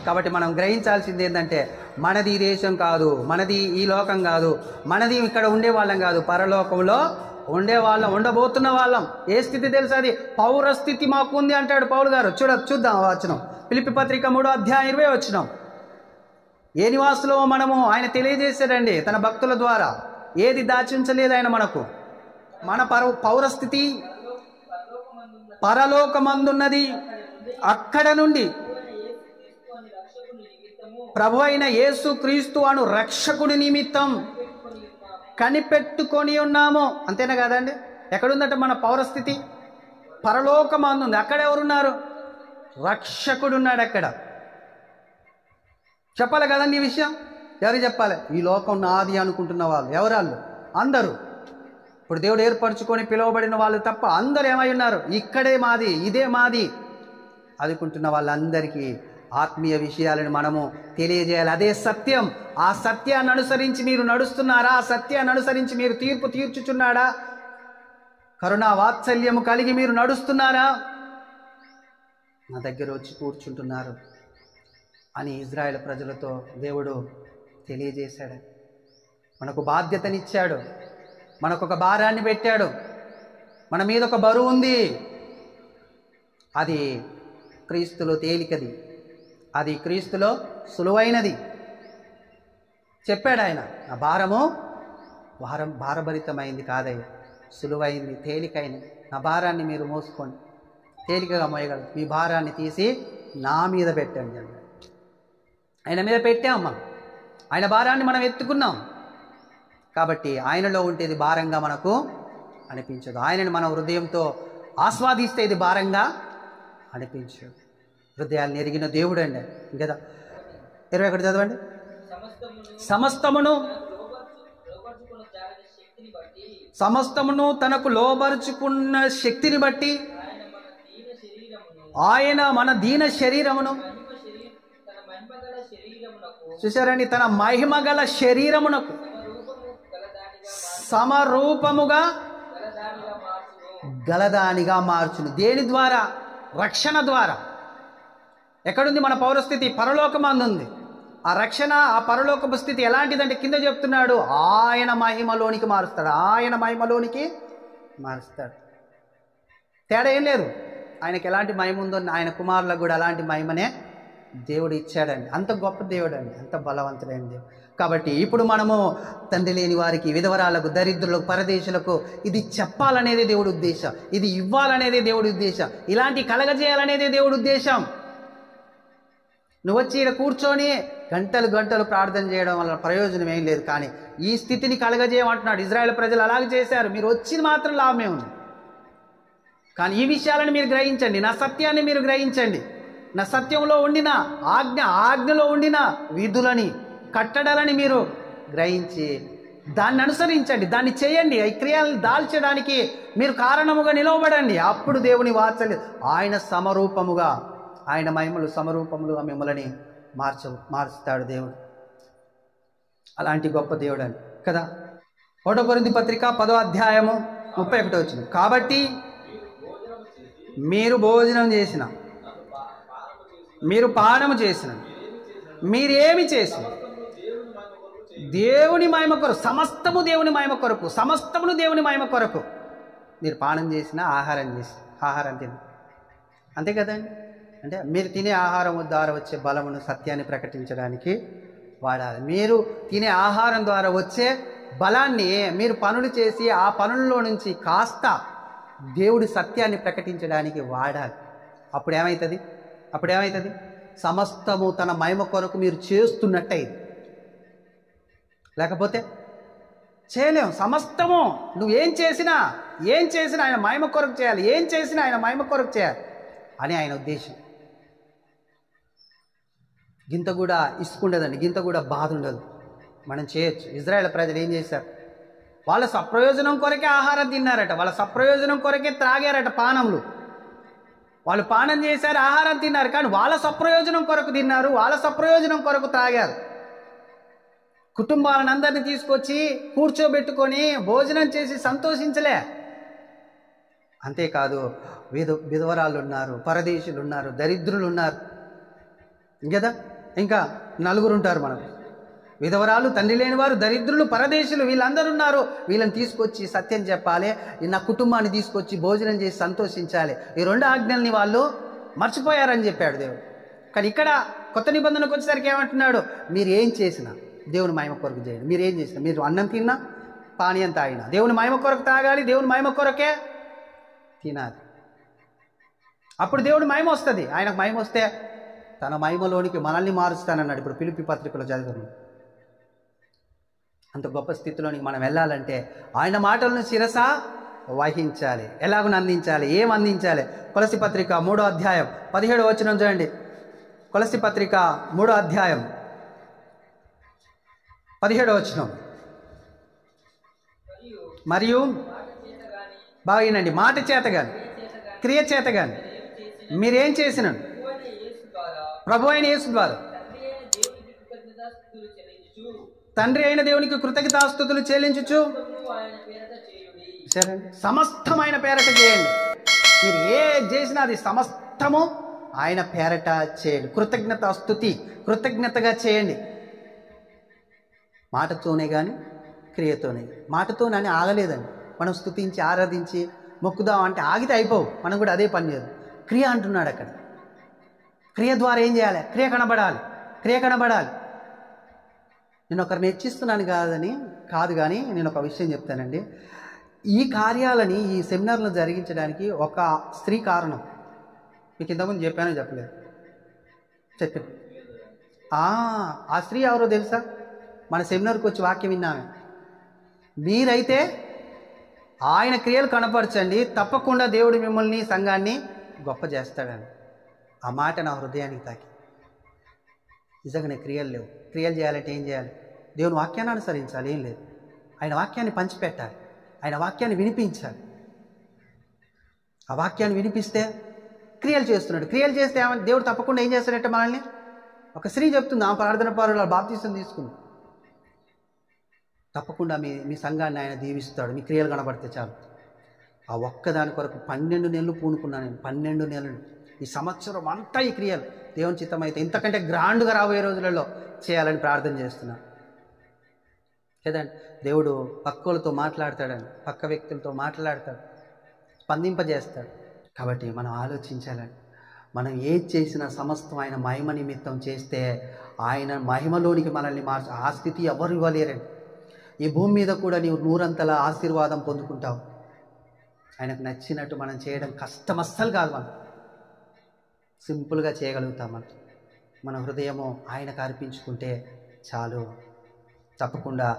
కాబట్టి మనం గ్రహించాల్సింది ఏంటంటే మనది ఈ దేశం కాదు, మనది ఈ లోకం కాదు, మనది ఇక్కడ ఉండే వాళ్ళం కాదు, పరలోకంలో ఉండేవాళ్ళం, ఉండబోతున్న వాళ్ళం. ఏ స్థితి తెలుసు? అది పౌరస్థితి మాకు ఉంది అంటాడు పౌలు గారు. చూద్దాం వచనం. ఫిలిప్పీ పత్రిక 3వ అధ్యాయం 20 వచనం. ఏ నివాసులో మనము ఆయన తెలియజేశాడండి తన భక్తుల ద్వారా. ఏది దాచించలేదు ఆయన మనకు. మన పౌరస్థితి పరలోకమందున్నది. అక్కడ నుండి ప్రభు అయిన యేసు క్రీస్తు అను రక్షకుడి నిమిత్తం కనిపెట్టుకొని ఉన్నాము. అంతేనా కాదండి? ఎక్కడుందట మన పౌరస్థితి? పరలోకమందుంది. అక్కడ ఎవరున్నారు? రక్షకుడు ఉన్నాడు అక్కడ. చెప్పాలి కదండి ఈ విషయం. ఎవరు చెప్పాలి? ఈ లోకం నాది అనుకుంటున్న వాళ్ళు. ఎవరాళ్ళు? అందరూ. ఇప్పుడు దేవుడు ఏర్పరచుకొని పిలువబడిన వాళ్ళు తప్ప అందరూ ఏమై ఉన్నారు? ఇక్కడే మాది, ఇదే మాది అనుకుంటున్న వాళ్ళందరికీ ఆత్మీయ విషయాలను మనము తెలియజేయాలి. అదే సత్యం. ఆ సత్యాన్ని అనుసరించి మీరు నడుస్తున్నారా? ఆ సత్యాన్ని అనుసరించి మీరు తీర్పు తీర్చుచున్నాడా? కరుణా వాత్సల్యము కలిగి మీరు నడుస్తున్నారా? నా దగ్గర వచ్చి కూర్చుంటున్నారు అని ఇజ్రాయేల్ ప్రజలతో దేవుడు తెలియజేశాడు. మనకు బాధ్యతనిచ్చాడు, మనకు ఒక భారాన్ని పెట్టాడు. మన మీద ఒక బరువు ఉంది. అది క్రీస్తులో తేలికది, అది క్రీస్తులో సులువైనది. చెప్పాడు ఆయన, నా భారభరితమైంది కాదయ్య, సులువైంది, తేలికైనది. నా భారాన్ని మీరు మోసుకోండి, తేలికగా మోయగలరు. మీ భారాన్ని తీసి నా మీద పెట్టండి అన్నాడు. ఆయన మీద పెట్టాం మనం, ఆయన భారాన్ని మనం ఎత్తుకున్నాం. కాబట్టి ఆయనలో ఉంటే ఇది భారంగా మనకు అనిపించదు. ఆయనని మన హృదయంతో ఆస్వాదిస్తే ఇది భారంగా అనిపించదు. హృదయాన్ని ఎరిగిన దేవుడు అండి కదా. 21 చదవండి. సమస్తమును తనకు లోబరుచుకున్న శక్తిని బట్టి ఆయన మన దీన శరీరమును, చూసారండి, తన మహిమ గల శరీరమునకు సమరూపముగా గలదానిగా మార్చును. దేని ద్వారా? రక్షణ ద్వారా. ఎక్కడుంది మన పౌరస్థితి? పరలోకమందుంది. ఆ రక్షణ, ఆ పరలోకపు స్థితి ఎలాంటిదంటే కింద చెప్తున్నాడు, ఆయన మహిమలోనికి మారుస్తాడు. ఆయన మహిమలోనికి మారుస్తాడు. తేడా ఏం లేదు. ఆయనకి ఎలాంటి మహిమ ఉందో ఆయన కుమారులకు కూడా అలాంటి మహిమనే దేవుడు ఇచ్చాడండి. అంత గొప్ప దేవుడు అండి, అంత బలవంతుడైన దేవుడు. కాబట్టి ఇప్పుడు మనము తండ్రి లేని వారికి, విధవరాలకు, దరిద్రులకు, పరదేశులకు ఇది చెప్పాలనేదే దేవుడి ఉద్దేశం, ఇది ఇవ్వాలనేదే దేవుడి ఉద్దేశం, ఇలాంటి కలగజేయాలనేదే దేవుడి ఉద్దేశం. నువ్వు వచ్చి ఇక్కడ కూర్చొని గంటలు గంటలు ప్రార్థన చేయడం వల్ల ప్రయోజనం ఏం లేదు. కానీ ఈ స్థితిని కలగజేయమంటున్నాడు. ఇజ్రాయేల్ ప్రజలు అలాగే చేశారు. మీరు వచ్చింది మాత్రం లాభమే ఉంది. కానీ ఈ విషయాలను మీరు గ్రహించండి, నా సత్యాన్ని మీరు గ్రహించండి. నా సత్యంలో ఉండిన ఆజ్ఞలో ఉండిన విధులని, కట్టడాలని మీరు గ్రహించి దాన్ని అనుసరించండి, దాన్ని చేయండి. ఈ క్రియలను దాల్చడానికి మీరు కారణముగా నిలవబడండి. అప్పుడు దేవుని వాత్సల్యం, ఆయన సమరూపముగా, ఆయన మహిమలు సమరూపములుగా మిమ్మల్ని మార్చుతాడు దేవుడు. అలాంటి గొప్ప దేవుడు అని కదా. 1 కొరింథీ పత్రిక 10వ అధ్యాయము 31 వచ్చింది. కాబట్టి మీరు భోజనం చేసిన, మీరు పానము చేసిన, మీరేమి చేసిన దేవుని మహిమ కొరకు, సమస్తము దేవుని మహిమ కొరకు, సమస్తమును దేవుని మహిమ కొరకు మీరు పానం చేసిన, ఆహారం తిన, అంతే కదండి. అంటే మీరు తినే ఆహారం ద్వారా వచ్చే బలమును, సత్యాన్ని ప్రకటించడానికి వాడాలి. మీరు తినే ఆహారం ద్వారా వచ్చే బలాన్ని మీరు పనులు చేసి ఆ పనుల్లో నుంచి కాస్త దేవుడి సత్యాన్ని ప్రకటించడానికి వాడాలి. అప్పుడేమవుతుంది? సమస్తము తన మహిమ కొరకు మీరు చేస్తున్నట్టయింది. లేకపోతే చేయలేము. సమస్తము నువ్వేం చేసినా ఆయన మహిమ కొరకు చేయాలి, ఏం చేసినా ఆయన మహిమ కొరకు చేయాలి అని ఆయన ఉద్దేశం. గింత కూడా ఇసుకుండదండి, గింత కూడా బాధ ఉండదు, మనం చేయొచ్చు. ఇజ్రాయేల్ ప్రజలు ఏం చేశారు? వాళ్ళ సప్రయోజనం కొరకే ఆహారం తిన్నారట, వాళ్ళ సప్రయోజనం కొరకే త్రాగారట పానములు. వాళ్ళు పానం చేశారు, ఆహారం తిన్నారు, కానీ వాళ్ళ సప్రయోజనం కొరకు తిన్నారు, వాళ్ళ సప్రయోజనం కొరకు త్రాగారు. కుటుంబాలను అందరినీ తీసుకొచ్చి కూర్చోబెట్టుకొని భోజనం చేసి సంతోషించలే. అంతేకాదు, విధవరాళ్ళు ఉన్నారు, పరదేశులు ఉన్నారు, దరిద్రులు ఉన్నారు కదా. ఇంకా 4 ఉంటారు మనకు. విధవరాలు, తండ్రి లేని వారు, దరిద్రులు, పరదేశులు, వీళ్ళందరూ ఉన్నారు. వీళ్ళని తీసుకొచ్చి సత్యం చెప్పాలి, నా కుటుంబాన్ని తీసుకొచ్చి భోజనం చేసి సంతోషించాలి. ఈ 2 ఆజ్ఞల్ని వాళ్ళు మర్చిపోయారని చెప్పాడు దేవుడు. కానీ ఇక్కడ కొత్త నిబంధనకు వచ్చేసరికి ఏమంటున్నాడు? మీరు ఏం చేసినా దేవుని మహిమ కొరకు చేయండి. మీరు ఏం చేసినా, మీరు అన్నం తిన్నా, పానీయం తాగినా దేవుని మహిమ కొరకు తాగాలి, దేవుని మహిమ కొరకే తినాలి. అప్పుడు దేవుడి మహిమ వస్తుంది. ఆయనకు మహిమ వస్తే తన మహిమలోనికి మనల్ని మారుస్తానన్నాడు. ఇప్పుడు ఫిలిప్పీ పత్రికలో చదువుతున్నాం. అంత గొప్ప స్థితిలోనికి మనం వెళ్ళాలంటే ఆయన మాటలను శిరస వహించాలి. ఎలాగో అందించాలి, ఏం అందించాలి? కొలస్సీ పత్రిక 3వ అధ్యాయం 17వ వచనం చూడండి. కొలస్సీ పత్రిక 3వ అధ్యాయం 17వ వచనం. మరియు బాగా వినండి, మాట చేత కానీ క్రియ చేత కానీ మీరేం చేసినాను ప్రభు అయిన యేసు ద్వారా తండ్రి అయిన దేవునికి కృతజ్ఞతాస్తుతులు చెల్లించుచు, సరే, సమస్తమైన పేరట చేయండి. మీరు ఏ చేసినా అది సమస్తము ఆయన పేరట చేయండి. కృతజ్ఞతాస్తుతి, కృతజ్ఞతగా చేయండి. మాటతోనే కానీ క్రియతోనే. మాటతోనే ఆగలేదండి. మనం స్తుతించి ఆరాధించి మొక్కుదాం అంటే ఆగితే అయిపోవు. మనం కూడా అదే పని చేయదు. క్రియ అంటున్నాడు అక్కడ. క్రియ ద్వారా ఏం చేయాలి? క్రియ కనబడాలి. క్రియ కనబడాలి. నేను ఒకరిని హెచ్చిస్తున్నాను కాదు కానీ నేను ఒక విషయం చెప్తానండి. ఈ కార్యాలని ఈ సెమినార్లో జరిగించడానికి ఒక స్త్రీ కారణం. మీకు ఇంతకుముందు చెప్పానో చెప్పలేదు? చెప్పండి. ఆ స్త్రీ ఎవరో తెలుసా? మన సెమినార్కి వచ్చి వాక్యం విన్నామే. మీరైతే ఆయన క్రియలు కనపరచండి, తప్పకుండా దేవుడు మిమ్మల్ని సంఘాన్ని గొప్ప చేస్తాడని. ఆ మాట నా హృదయానికి తాకి. నిజంగానే క్రియలు లేవు. క్రియలు చేయాలంటే ఏం చేయాలి? దేవుని వాక్యాన్ని అనుసరించాలి. ఏం లేదు, ఆయన వాక్యాన్ని పంచిపెట్టాలి, ఆయన వాక్యాన్ని వినిపించాలి. ఆ వాక్యాన్ని వినిపిస్తే క్రియలు చేస్తున్నాడు. క్రియలు చేస్తే దేవుడు తప్పకుండా ఏం చేస్తాడంటే మనల్ని, ఒక స్త్రీ చెప్తుంది, ఆ ప్రార్థన పరుల బాప్తిసం తీసుకుంది, తప్పకుండా మీ సంఘాన్ని ఆయన దీవిస్తాడు, మీ క్రియలు కనబడితే చాలు. ఆ ఒక్కదాని కొరకు 12 నెలలు పూనుకున్నాను నేను. 12 నెలలు, ఈ సంవత్సరం అంతా ఈ క్రియలు. దేవుని చిత్తం అయితే ఇంతకంటే గ్రాండ్గా రాబోయే రోజులలో చేయాలని ప్రార్థన చేస్తున్నాను కదండి. దేవుడు పక్కలతో మాట్లాడతాడని, పక్క వ్యక్తులతో మాట్లాడతాడు, స్పందింపజేస్తాడు. కాబట్టి మనం ఆలోచించాలని, మనం ఏది చేసినా సమస్తం ఆయన మహిమ నిమిత్తం చేస్తే ఆయన మహిమలోనికి మనల్ని ఆ స్థితి ఎవరు ఇవ్వలేరండి. ఈ భూమి మీద కూడా నీవు 100 ఆశీర్వాదం పొందుకుంటావు. ఆయనకు నచ్చినట్టు మనం చేయడం కష్టం అస్సలు కాదు. మనం సింపుల్గా చేయగలుగుతాం. మన హృదయము ఆయనకు అర్పించుకుంటే చాలు, తప్పకుండా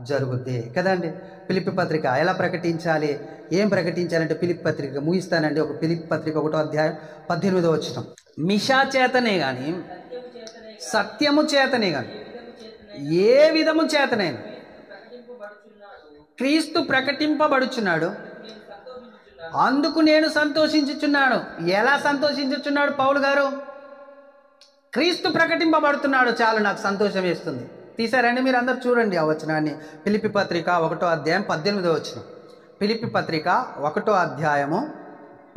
జరుగుద్ది కదండి. ఫిలిప్పీ పత్రిక ఎలా ప్రకటించాలి, ఏం ప్రకటించాలంటే ఫిలిప్పీ పత్రిక ముగిస్తానండి. ఒక ఫిలిప్పీ పత్రిక 1వ అధ్యాయం 18వ వచనం. మిషా చేతనే కానీ, సత్యము చేతనే కానీ, ఏ విధము చేతనైనా క్రీస్తు ప్రకటింపబడుచున్నాడు, అందుకు నేను సంతోషించుచున్నాను. ఎలా సంతోషించుచున్నాడు పౌలు గారు? క్రీస్తు ప్రకటింపబడుతున్నాడు, చాలు నాకు సంతోషం వేస్తుంది. తీసారండి మీరు అందరు చూడండి ఆ వచనాన్ని. ఫిలిప్పీ పత్రిక 1వ అధ్యాయం 18వ వచనం. ఫిలిప్పీ పత్రిక 1వ అధ్యాయము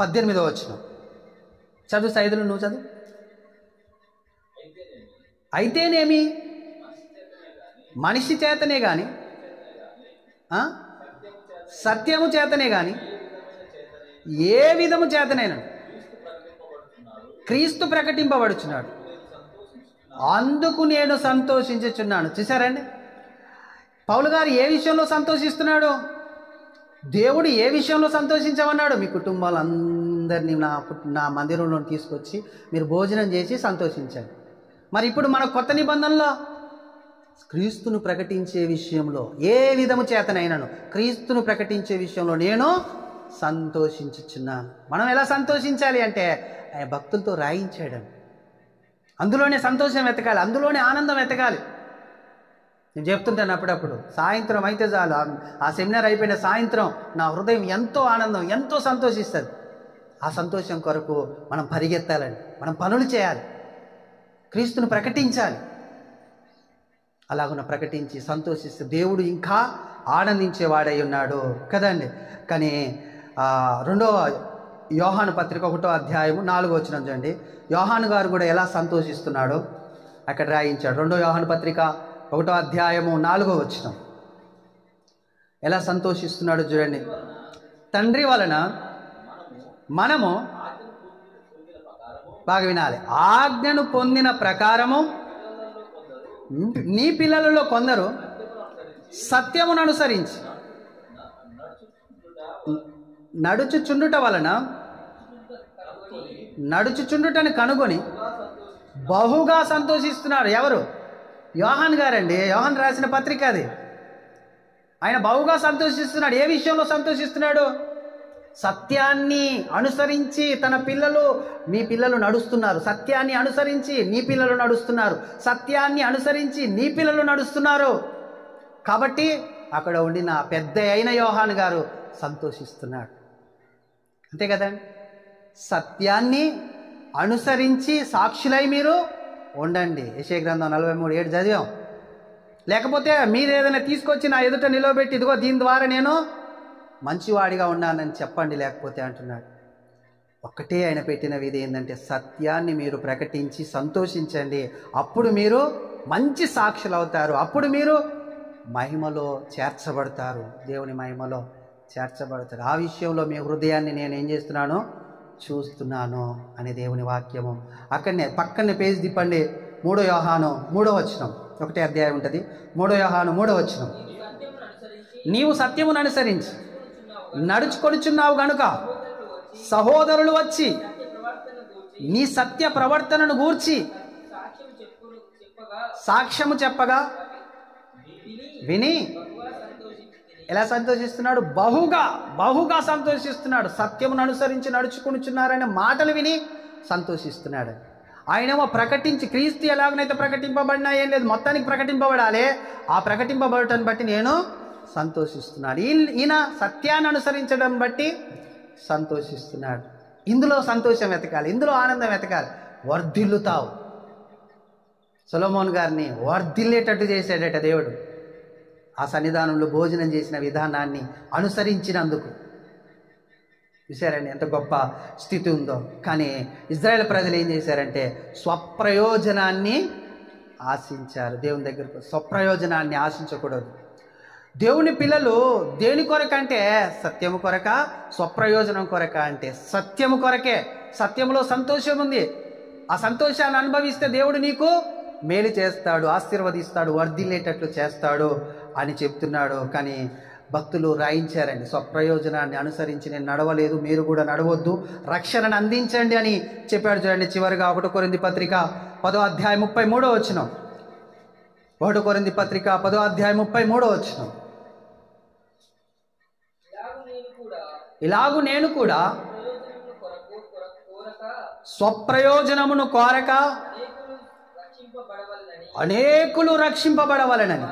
18వ వచనం. చదువు సైదులు, నువ్వు చదువు. అయితేనేమి మనిషి చేతనే గాని, సత్యము చేతనే గాని, ఏ విధము చేతనైనా క్రీస్తు ప్రకటింపబడుచున్నాడు, అందుకు నేను సంతోషించుచున్నాను. చూసారండి పౌలు గారు ఏ విషయంలో సంతోషిస్తున్నాడు? దేవుడు ఏ విషయంలో సంతోషించమన్నాడు? మీ కుటుంబాలందరినీ నా మందిరంలో తీసుకొచ్చి మీరు భోజనం చేసి సంతోషించండి. మరి ఇప్పుడు మన కొత్త నిబంధనలో క్రీస్తును ప్రకటించే విషయంలో ఏ విధము చేతనైనాను క్రీస్తును ప్రకటించే విషయంలో నేను సంతోషించుచున్నాను. మనం ఎలా సంతోషించాలి అంటే ఆయన భక్తులతో రాయించాడు. అందులోనే సంతోషం వెతకాలి, అందులోనే ఆనందం వెతకాలి. నేను చెప్తుంటాను అప్పుడప్పుడు, సాయంత్రం అయితే చాలు, ఆ సెమినార్ అయిపోయిన సాయంత్రం నా హృదయం ఎంతో ఆనందం, ఎంతో సంతోషిస్తుంది. ఆ సంతోషం కొరకు మనం పరిగెత్తాలని, మనం పనులు చేయాలి, క్రీస్తును ప్రకటించాలి. అలాగున ప్రకటించి సంతోషిస్తే దేవుడు ఇంకా ఆనందించేవాడై ఉన్నాడు కదండి. కానీ 2వ యోహాను పత్రిక 1వ అధ్యాయము 4వ వచనం చూడండి. యోహాను గారు కూడా ఎలా సంతోషిస్తున్నాడో అక్కడ రాయించాడు. 2వ యోహాను పత్రిక 1వ అధ్యాయము 4వ వచనం. ఎలా సంతోషిస్తున్నాడో చూడండి. తండ్రి వలన మనము, బాగా వినాలి, ఆజ్ఞను పొందిన ప్రకారము నీ పిల్లలలో కొందరు సత్యమును అనుసరించి నడుచుచుండుటని కనుగొని బహుగా సంతోషిస్తున్నారు. ఎవరు? యోహాన్ గారండి. యోహాన్ రాసిన పత్రిక అది. ఆయన బహుగా సంతోషిస్తున్నాడు. ఏ విషయంలో సంతోషిస్తున్నాడు? సత్యాన్ని అనుసరించి మీ పిల్లలు నడుస్తున్నారు. సత్యాన్ని అనుసరించి నీ పిల్లలు నడుస్తున్నారు. సత్యాన్ని అనుసరించి నీ పిల్లలు నడుస్తున్నారు. కాబట్టి అక్కడ ఉండిన పెద్ద అయిన యోహాన్ గారు సంతోషిస్తున్నాడు. అంతే కదండి. సత్యాన్ని అనుసరించి సాక్షులై మీరు ఉండండి. యెషయా గ్రంథం 43:7 చదివాం. లేకపోతే మీరు ఏదైనా తీసుకొచ్చి నా ఎదుట నిలబెట్టి, ఇదిగో దీని ద్వారా నేను మంచివాడిగా ఉన్నానని చెప్పండి, లేకపోతే అంటున్నాడు. ఒక్కటే ఆయన పెట్టిన విధి ఏంటంటే సత్యాన్ని మీరు ప్రకటించి సంతోషించండి. అప్పుడు మీరు మంచి సాక్షులు అవుతారు. అప్పుడు మీరు మహిమలో చేర్చబడతారు, దేవుని మహిమలో చేర్చబడతాడు. ఆ విషయంలో మీ హృదయాన్ని నేను ఏం చేస్తున్నాను, చూస్తున్నాను అని దేవుని వాక్యము. అక్కడనే పక్కనే పేజ్ తిప్పండి. 3 యోహాను 3వ వచనం, 1వ అధ్యాయం ఉంటుంది. 3 యోహాను 3వ వచనం. నీవు సత్యమును అనుసరించి నడుచుకొనుచున్నావు గనుక సహోదరులు వచ్చి నీ సత్య ప్రవర్తనను గూర్చి సాక్ష్యము చెప్పగా విని ఎలా సంతోషిస్తున్నాడు, బహుగా సంతోషిస్తున్నాడు. సత్యమును అనుసరించి నడుచుకొనుచున్నారనే మాటలు విని సంతోషిస్తున్నాడు. ఆయనేమో ప్రకటించి, క్రీస్తు ఎలాగనైతే ప్రకటింపబడినా ఏం లేదు, మొత్తానికి ప్రకటింపబడాలి. ఆ ప్రకటింపబడటాన్ని బట్టి నేను సంతోషిస్తున్నాడు. ఈయన సత్యాన్ని అనుసరించడం బట్టి సంతోషిస్తున్నాడు. ఇందులో సంతోషం వెతకాలి, ఇందులో ఆనందం వెతకాలి. వర్ధిల్లుతావు. సొలొమోన్ గారిని వర్ధిల్లేటట్టు చేశాడట దేవుడు. ఆ సన్నిధానంలో భోజనం చేసిన విధానాన్ని అనుసరించినందుకు. చూశారండి ఎంత గొప్ప స్థితి ఉందో. కానీ ఇజ్రాయెల్ ప్రజలు ఏం చేశారంటే స్వప్రయోజనాన్ని ఆశించారు. దేవుని దగ్గరకు స్వప్రయోజనాన్ని ఆశించకూడదు. దేవుని పిల్లలు దేని కొరకంటే సత్యము కొరక, స్వప్రయోజనం కొరక అంటే సత్యము కొరకే. సత్యములో సంతోషం ఉంది. ఆ సంతోషాన్ని అనుభవిస్తే దేవుడు నీకు మేలు చేస్తాడు, ఆశీర్వదిస్తాడు, వర్ధిల్లేటట్లు చేస్తాడు అని చెప్తున్నాడు. కానీ భక్తులు రాయించారండి, స్వప్రయోజనాన్ని అనుసరించి నేను నడవలేదు, మీరు కూడా నడవద్దు, రక్షణను అందించండి అని చెప్పాడు. చూడండి చివరిగా 1 కొరింథీ పత్రిక 10వ అధ్యాయం 33వ వచనం. 1 కొరింథీ పత్రిక 10వ అధ్యాయం 33వ వచనం. ఇలాగు నేను కూడా స్వప్రయోజనమును కోరక అనేకులు రక్షింపబడవలనని.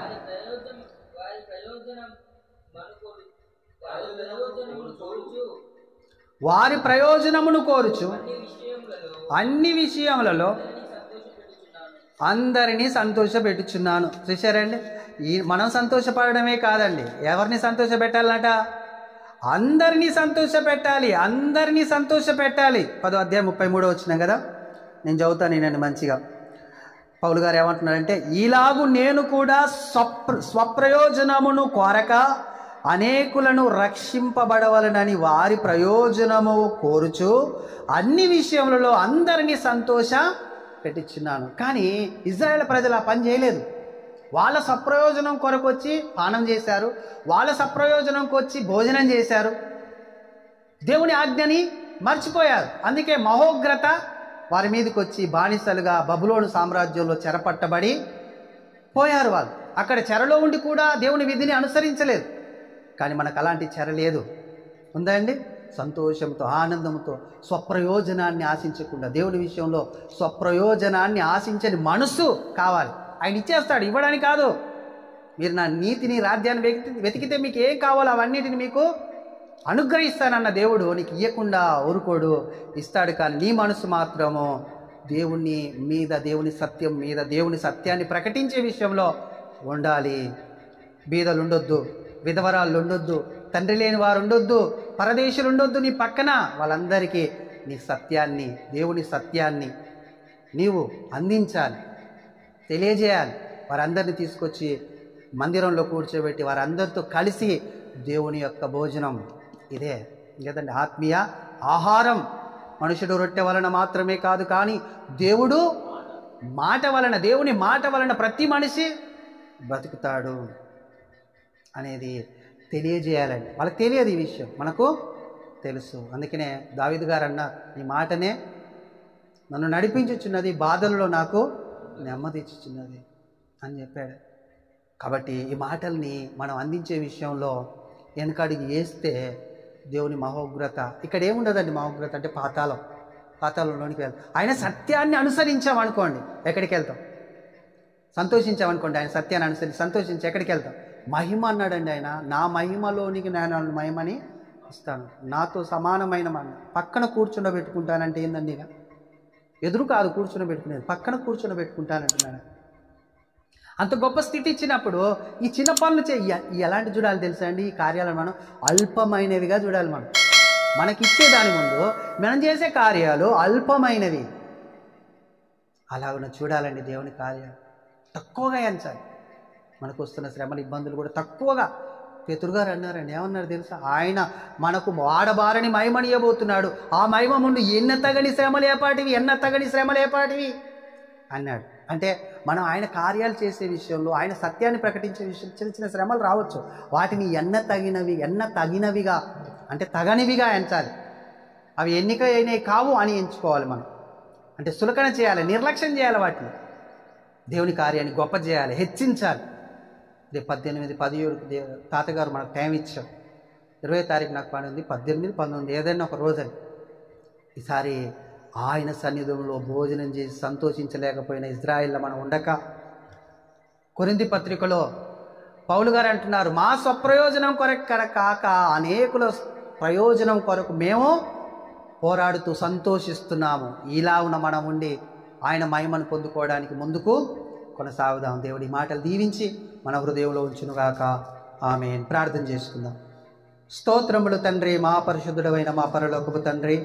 వారి ప్రయోజనమును కోరుచు అన్ని విషయములలో అందరినీ సంతోషపెట్టుచున్నాను. చూశారండి, మనం సంతోషపడమే కాదండి, ఎవరిని సంతోషపెట్టాలట, అందరినీ సంతోషపెట్టాలి, అందరినీ సంతోషపెట్టాలి. 10వ అధ్యాయం 33వ వచనం కదా, నేను చదువుతాను నేను మంచిగా. పౌలు గారు ఏమంటున్నారంటే, ఇలాగు నేను కూడా స్వప్రయోజనమును కోరక అనేకులను రక్షింపబడవలనని వారి ప్రయోజనము కోరుచు అన్ని విషయములలో అందరినీ సంతోష పెట్టించున్నాను. కానీ ఇజ్రాయేల్ ప్రజలు ఆ పని చేయలేదు. వాళ్ళ సప్రయోజనం కొరకు వచ్చి పానం చేశారు, వాళ్ళ సప్రయోజనంకి వచ్చి భోజనం చేశారు, దేవుని ఆజ్ఞని మర్చిపోయారు. అందుకే మహోగ్రత వారి మీదకి వచ్చి బానిసలుగా బబులోను సామ్రాజ్యంలో చెరపట్టబడి పోయారు. వాళ్ళు అక్కడ చెరలో ఉండి కూడా దేవుని విధిని అనుసరించలేదు. కానీ మనకు అలాంటి చెర లేదు, ఉందా అండి? సంతోషంతో, ఆనందంతో, స్వప్రయోజనాన్ని ఆశించకుండా, దేవుని విషయంలో స్వప్రయోజనాన్ని ఆశించని మనసు కావాలి. ఆయన ఇచ్చేస్తాడు, ఇవ్వడానికి కాదు. మీరు నా నీతిని, రాజ్యాన్ని వెతికితే మీకు ఏం కావాలో అవన్నిటిని మీకు అనుగ్రహిస్తానన్న దేవుడు నీకు ఇవ్వకుండా ఊరుకోడు, ఇస్తాడు. కానీ నీ మనసు మాత్రము దేవుని మీద, దేవుని సత్యం మీద, దేవుని సత్యాన్ని ప్రకటించే విషయంలో ఉండాలి. బీదలు ఉండొద్దు, విధవరాళ్ళు ఉండొద్దు, తండ్రి లేని వారు ఉండొద్దు, పరదేశులు ఉండొద్దు. నీ పక్కన వాళ్ళందరికీ నీ సత్యాన్ని, దేవుని సత్యాన్ని నీవు అందించాలి, తెలియజేయాలి. వారందరినీ తీసుకొచ్చి మందిరంలో కూర్చోబెట్టి వారందరితో కలిసి దేవుని యొక్క భోజనం ఇదే కదండి, ఆత్మీయ ఆహారం. మనుషుడు రొట్టె వలన మాత్రమే కాదు, కానీ దేవుడు మాట వలన, దేవుని మాట వలన ప్రతి మనిషి బ్రతుకుతాడు అనేది తెలియజేయాలండి. వాళ్ళకి తెలియదు ఈ విషయం, మనకు తెలుసు. అందుకనే దావీదు గారు అన్నారు, ఈ మాటనే నన్ను నడిపించుచున్నది, బాధల్లో నాకు నెమ్మదిచ్చుచున్నది అని చెప్పాడు. కాబట్టి ఈ మాటల్ని మనం అందించే విషయంలో వెనకడికి వేస్తే దేవుని మహోగ్రత ఇక్కడ ఏముండదండి. మహోగ్రత అంటే పాతాళంలోనికి వెళ్తాం. ఆయన సత్యాన్ని అనుసరించామనుకోండి, ఎక్కడికి వెళ్తాం? సంతోషించామనుకోండి, ఆయన సత్యాన్ని అనుసరించి సంతోషించి ఎక్కడికి వెళ్తాం? మహిమ అన్నాడండి ఆయన, నా మహిమలోనికి నేను మహిమని ఇస్తాను, నాతో సమానమైన పక్కన కూర్చుండబెట్టుకుంటానంటే ఏందండి? ఇక ఎదురు కాదు కూర్చుండబెట్టుకునేది, పక్కన కూర్చుండబెట్టుకుంటానంటున్నాడు. అంత గొప్ప స్థితి ఇచ్చినప్పుడు ఈ చిన్న పనులు ఎలాంటి చూడాలి తెలుసా అండి? ఈ కార్యాలను మనం అల్పమైనవిగా చూడాలి. మనకిచ్చే దాని ముందు మనం చేసే కార్యాలు అల్పమైనవి అలాగ చూడాలండి. దేవుని కార్యాలు తక్కువగా ఎంచాలి. మనకు వస్తున్న శ్రమల ఇబ్బందులు కూడా తక్కువగా పేతురు గారు అన్నారండి, ఏమన్నారు తెలుసా? ఆయన మనకు వాడబారని మహిమనియబోతున్నాడు. ఆ మహిమ ముందు ఎన్న తగని శ్రమలేపాటివి అన్నాడు. అంటే మనం ఆయన కార్యాలు చేసే విషయంలో, ఆయన సత్యాన్ని ప్రకటించే విషయం చిన్న చిన్న శ్రమలు రావచ్చు. వాటిని ఎన్న తగినవిగా అంటే తగనివిగా ఎంచాలి. అవి ఎన్నిక అయినవి కావు అని ఎంచుకోవాలి మనం. అంటే సులకన చేయాలి, నిర్లక్ష్యం చేయాలి, వాటిని దేవుని కార్యాన్ని గొప్ప చేయాలి, హెచ్చించాలి. 18, 17 తాతగారు మనకు టైం ఇచ్చారు. 20వ తారీఖు నాకు పని ఉంది, 18, 19 ఏదైనా ఒక రోజని. ఈసారి ఆయన సన్నిధంలో భోజనం చేసి సంతోషించలేకపోయిన ఇజ్రాయిల్లో మనం ఉండక, కొరింథీ పత్రికలో పౌలు గారు అంటున్నారు, మా స్వప్రయోజనం కొరకు కాక అనేకుల ప్రయోజనం కొరకు మేము పోరాడుతూ సంతోషిస్తున్నాము. ఇలా ఉన్న మనం ఉండి ఆయన మహిమను పొందుకోవడానికి ముందుకు కొనసాగుదాం. దేవుడి మాటలు దీవించి మన హృదయంలో ఉంచునుగాక. ఆమేన్. ప్రార్థన చేసుకుందాం. స్తోత్రములు తండ్రి, మా పరిశుద్ధుడైన మా పరలోకపు తండ్రి,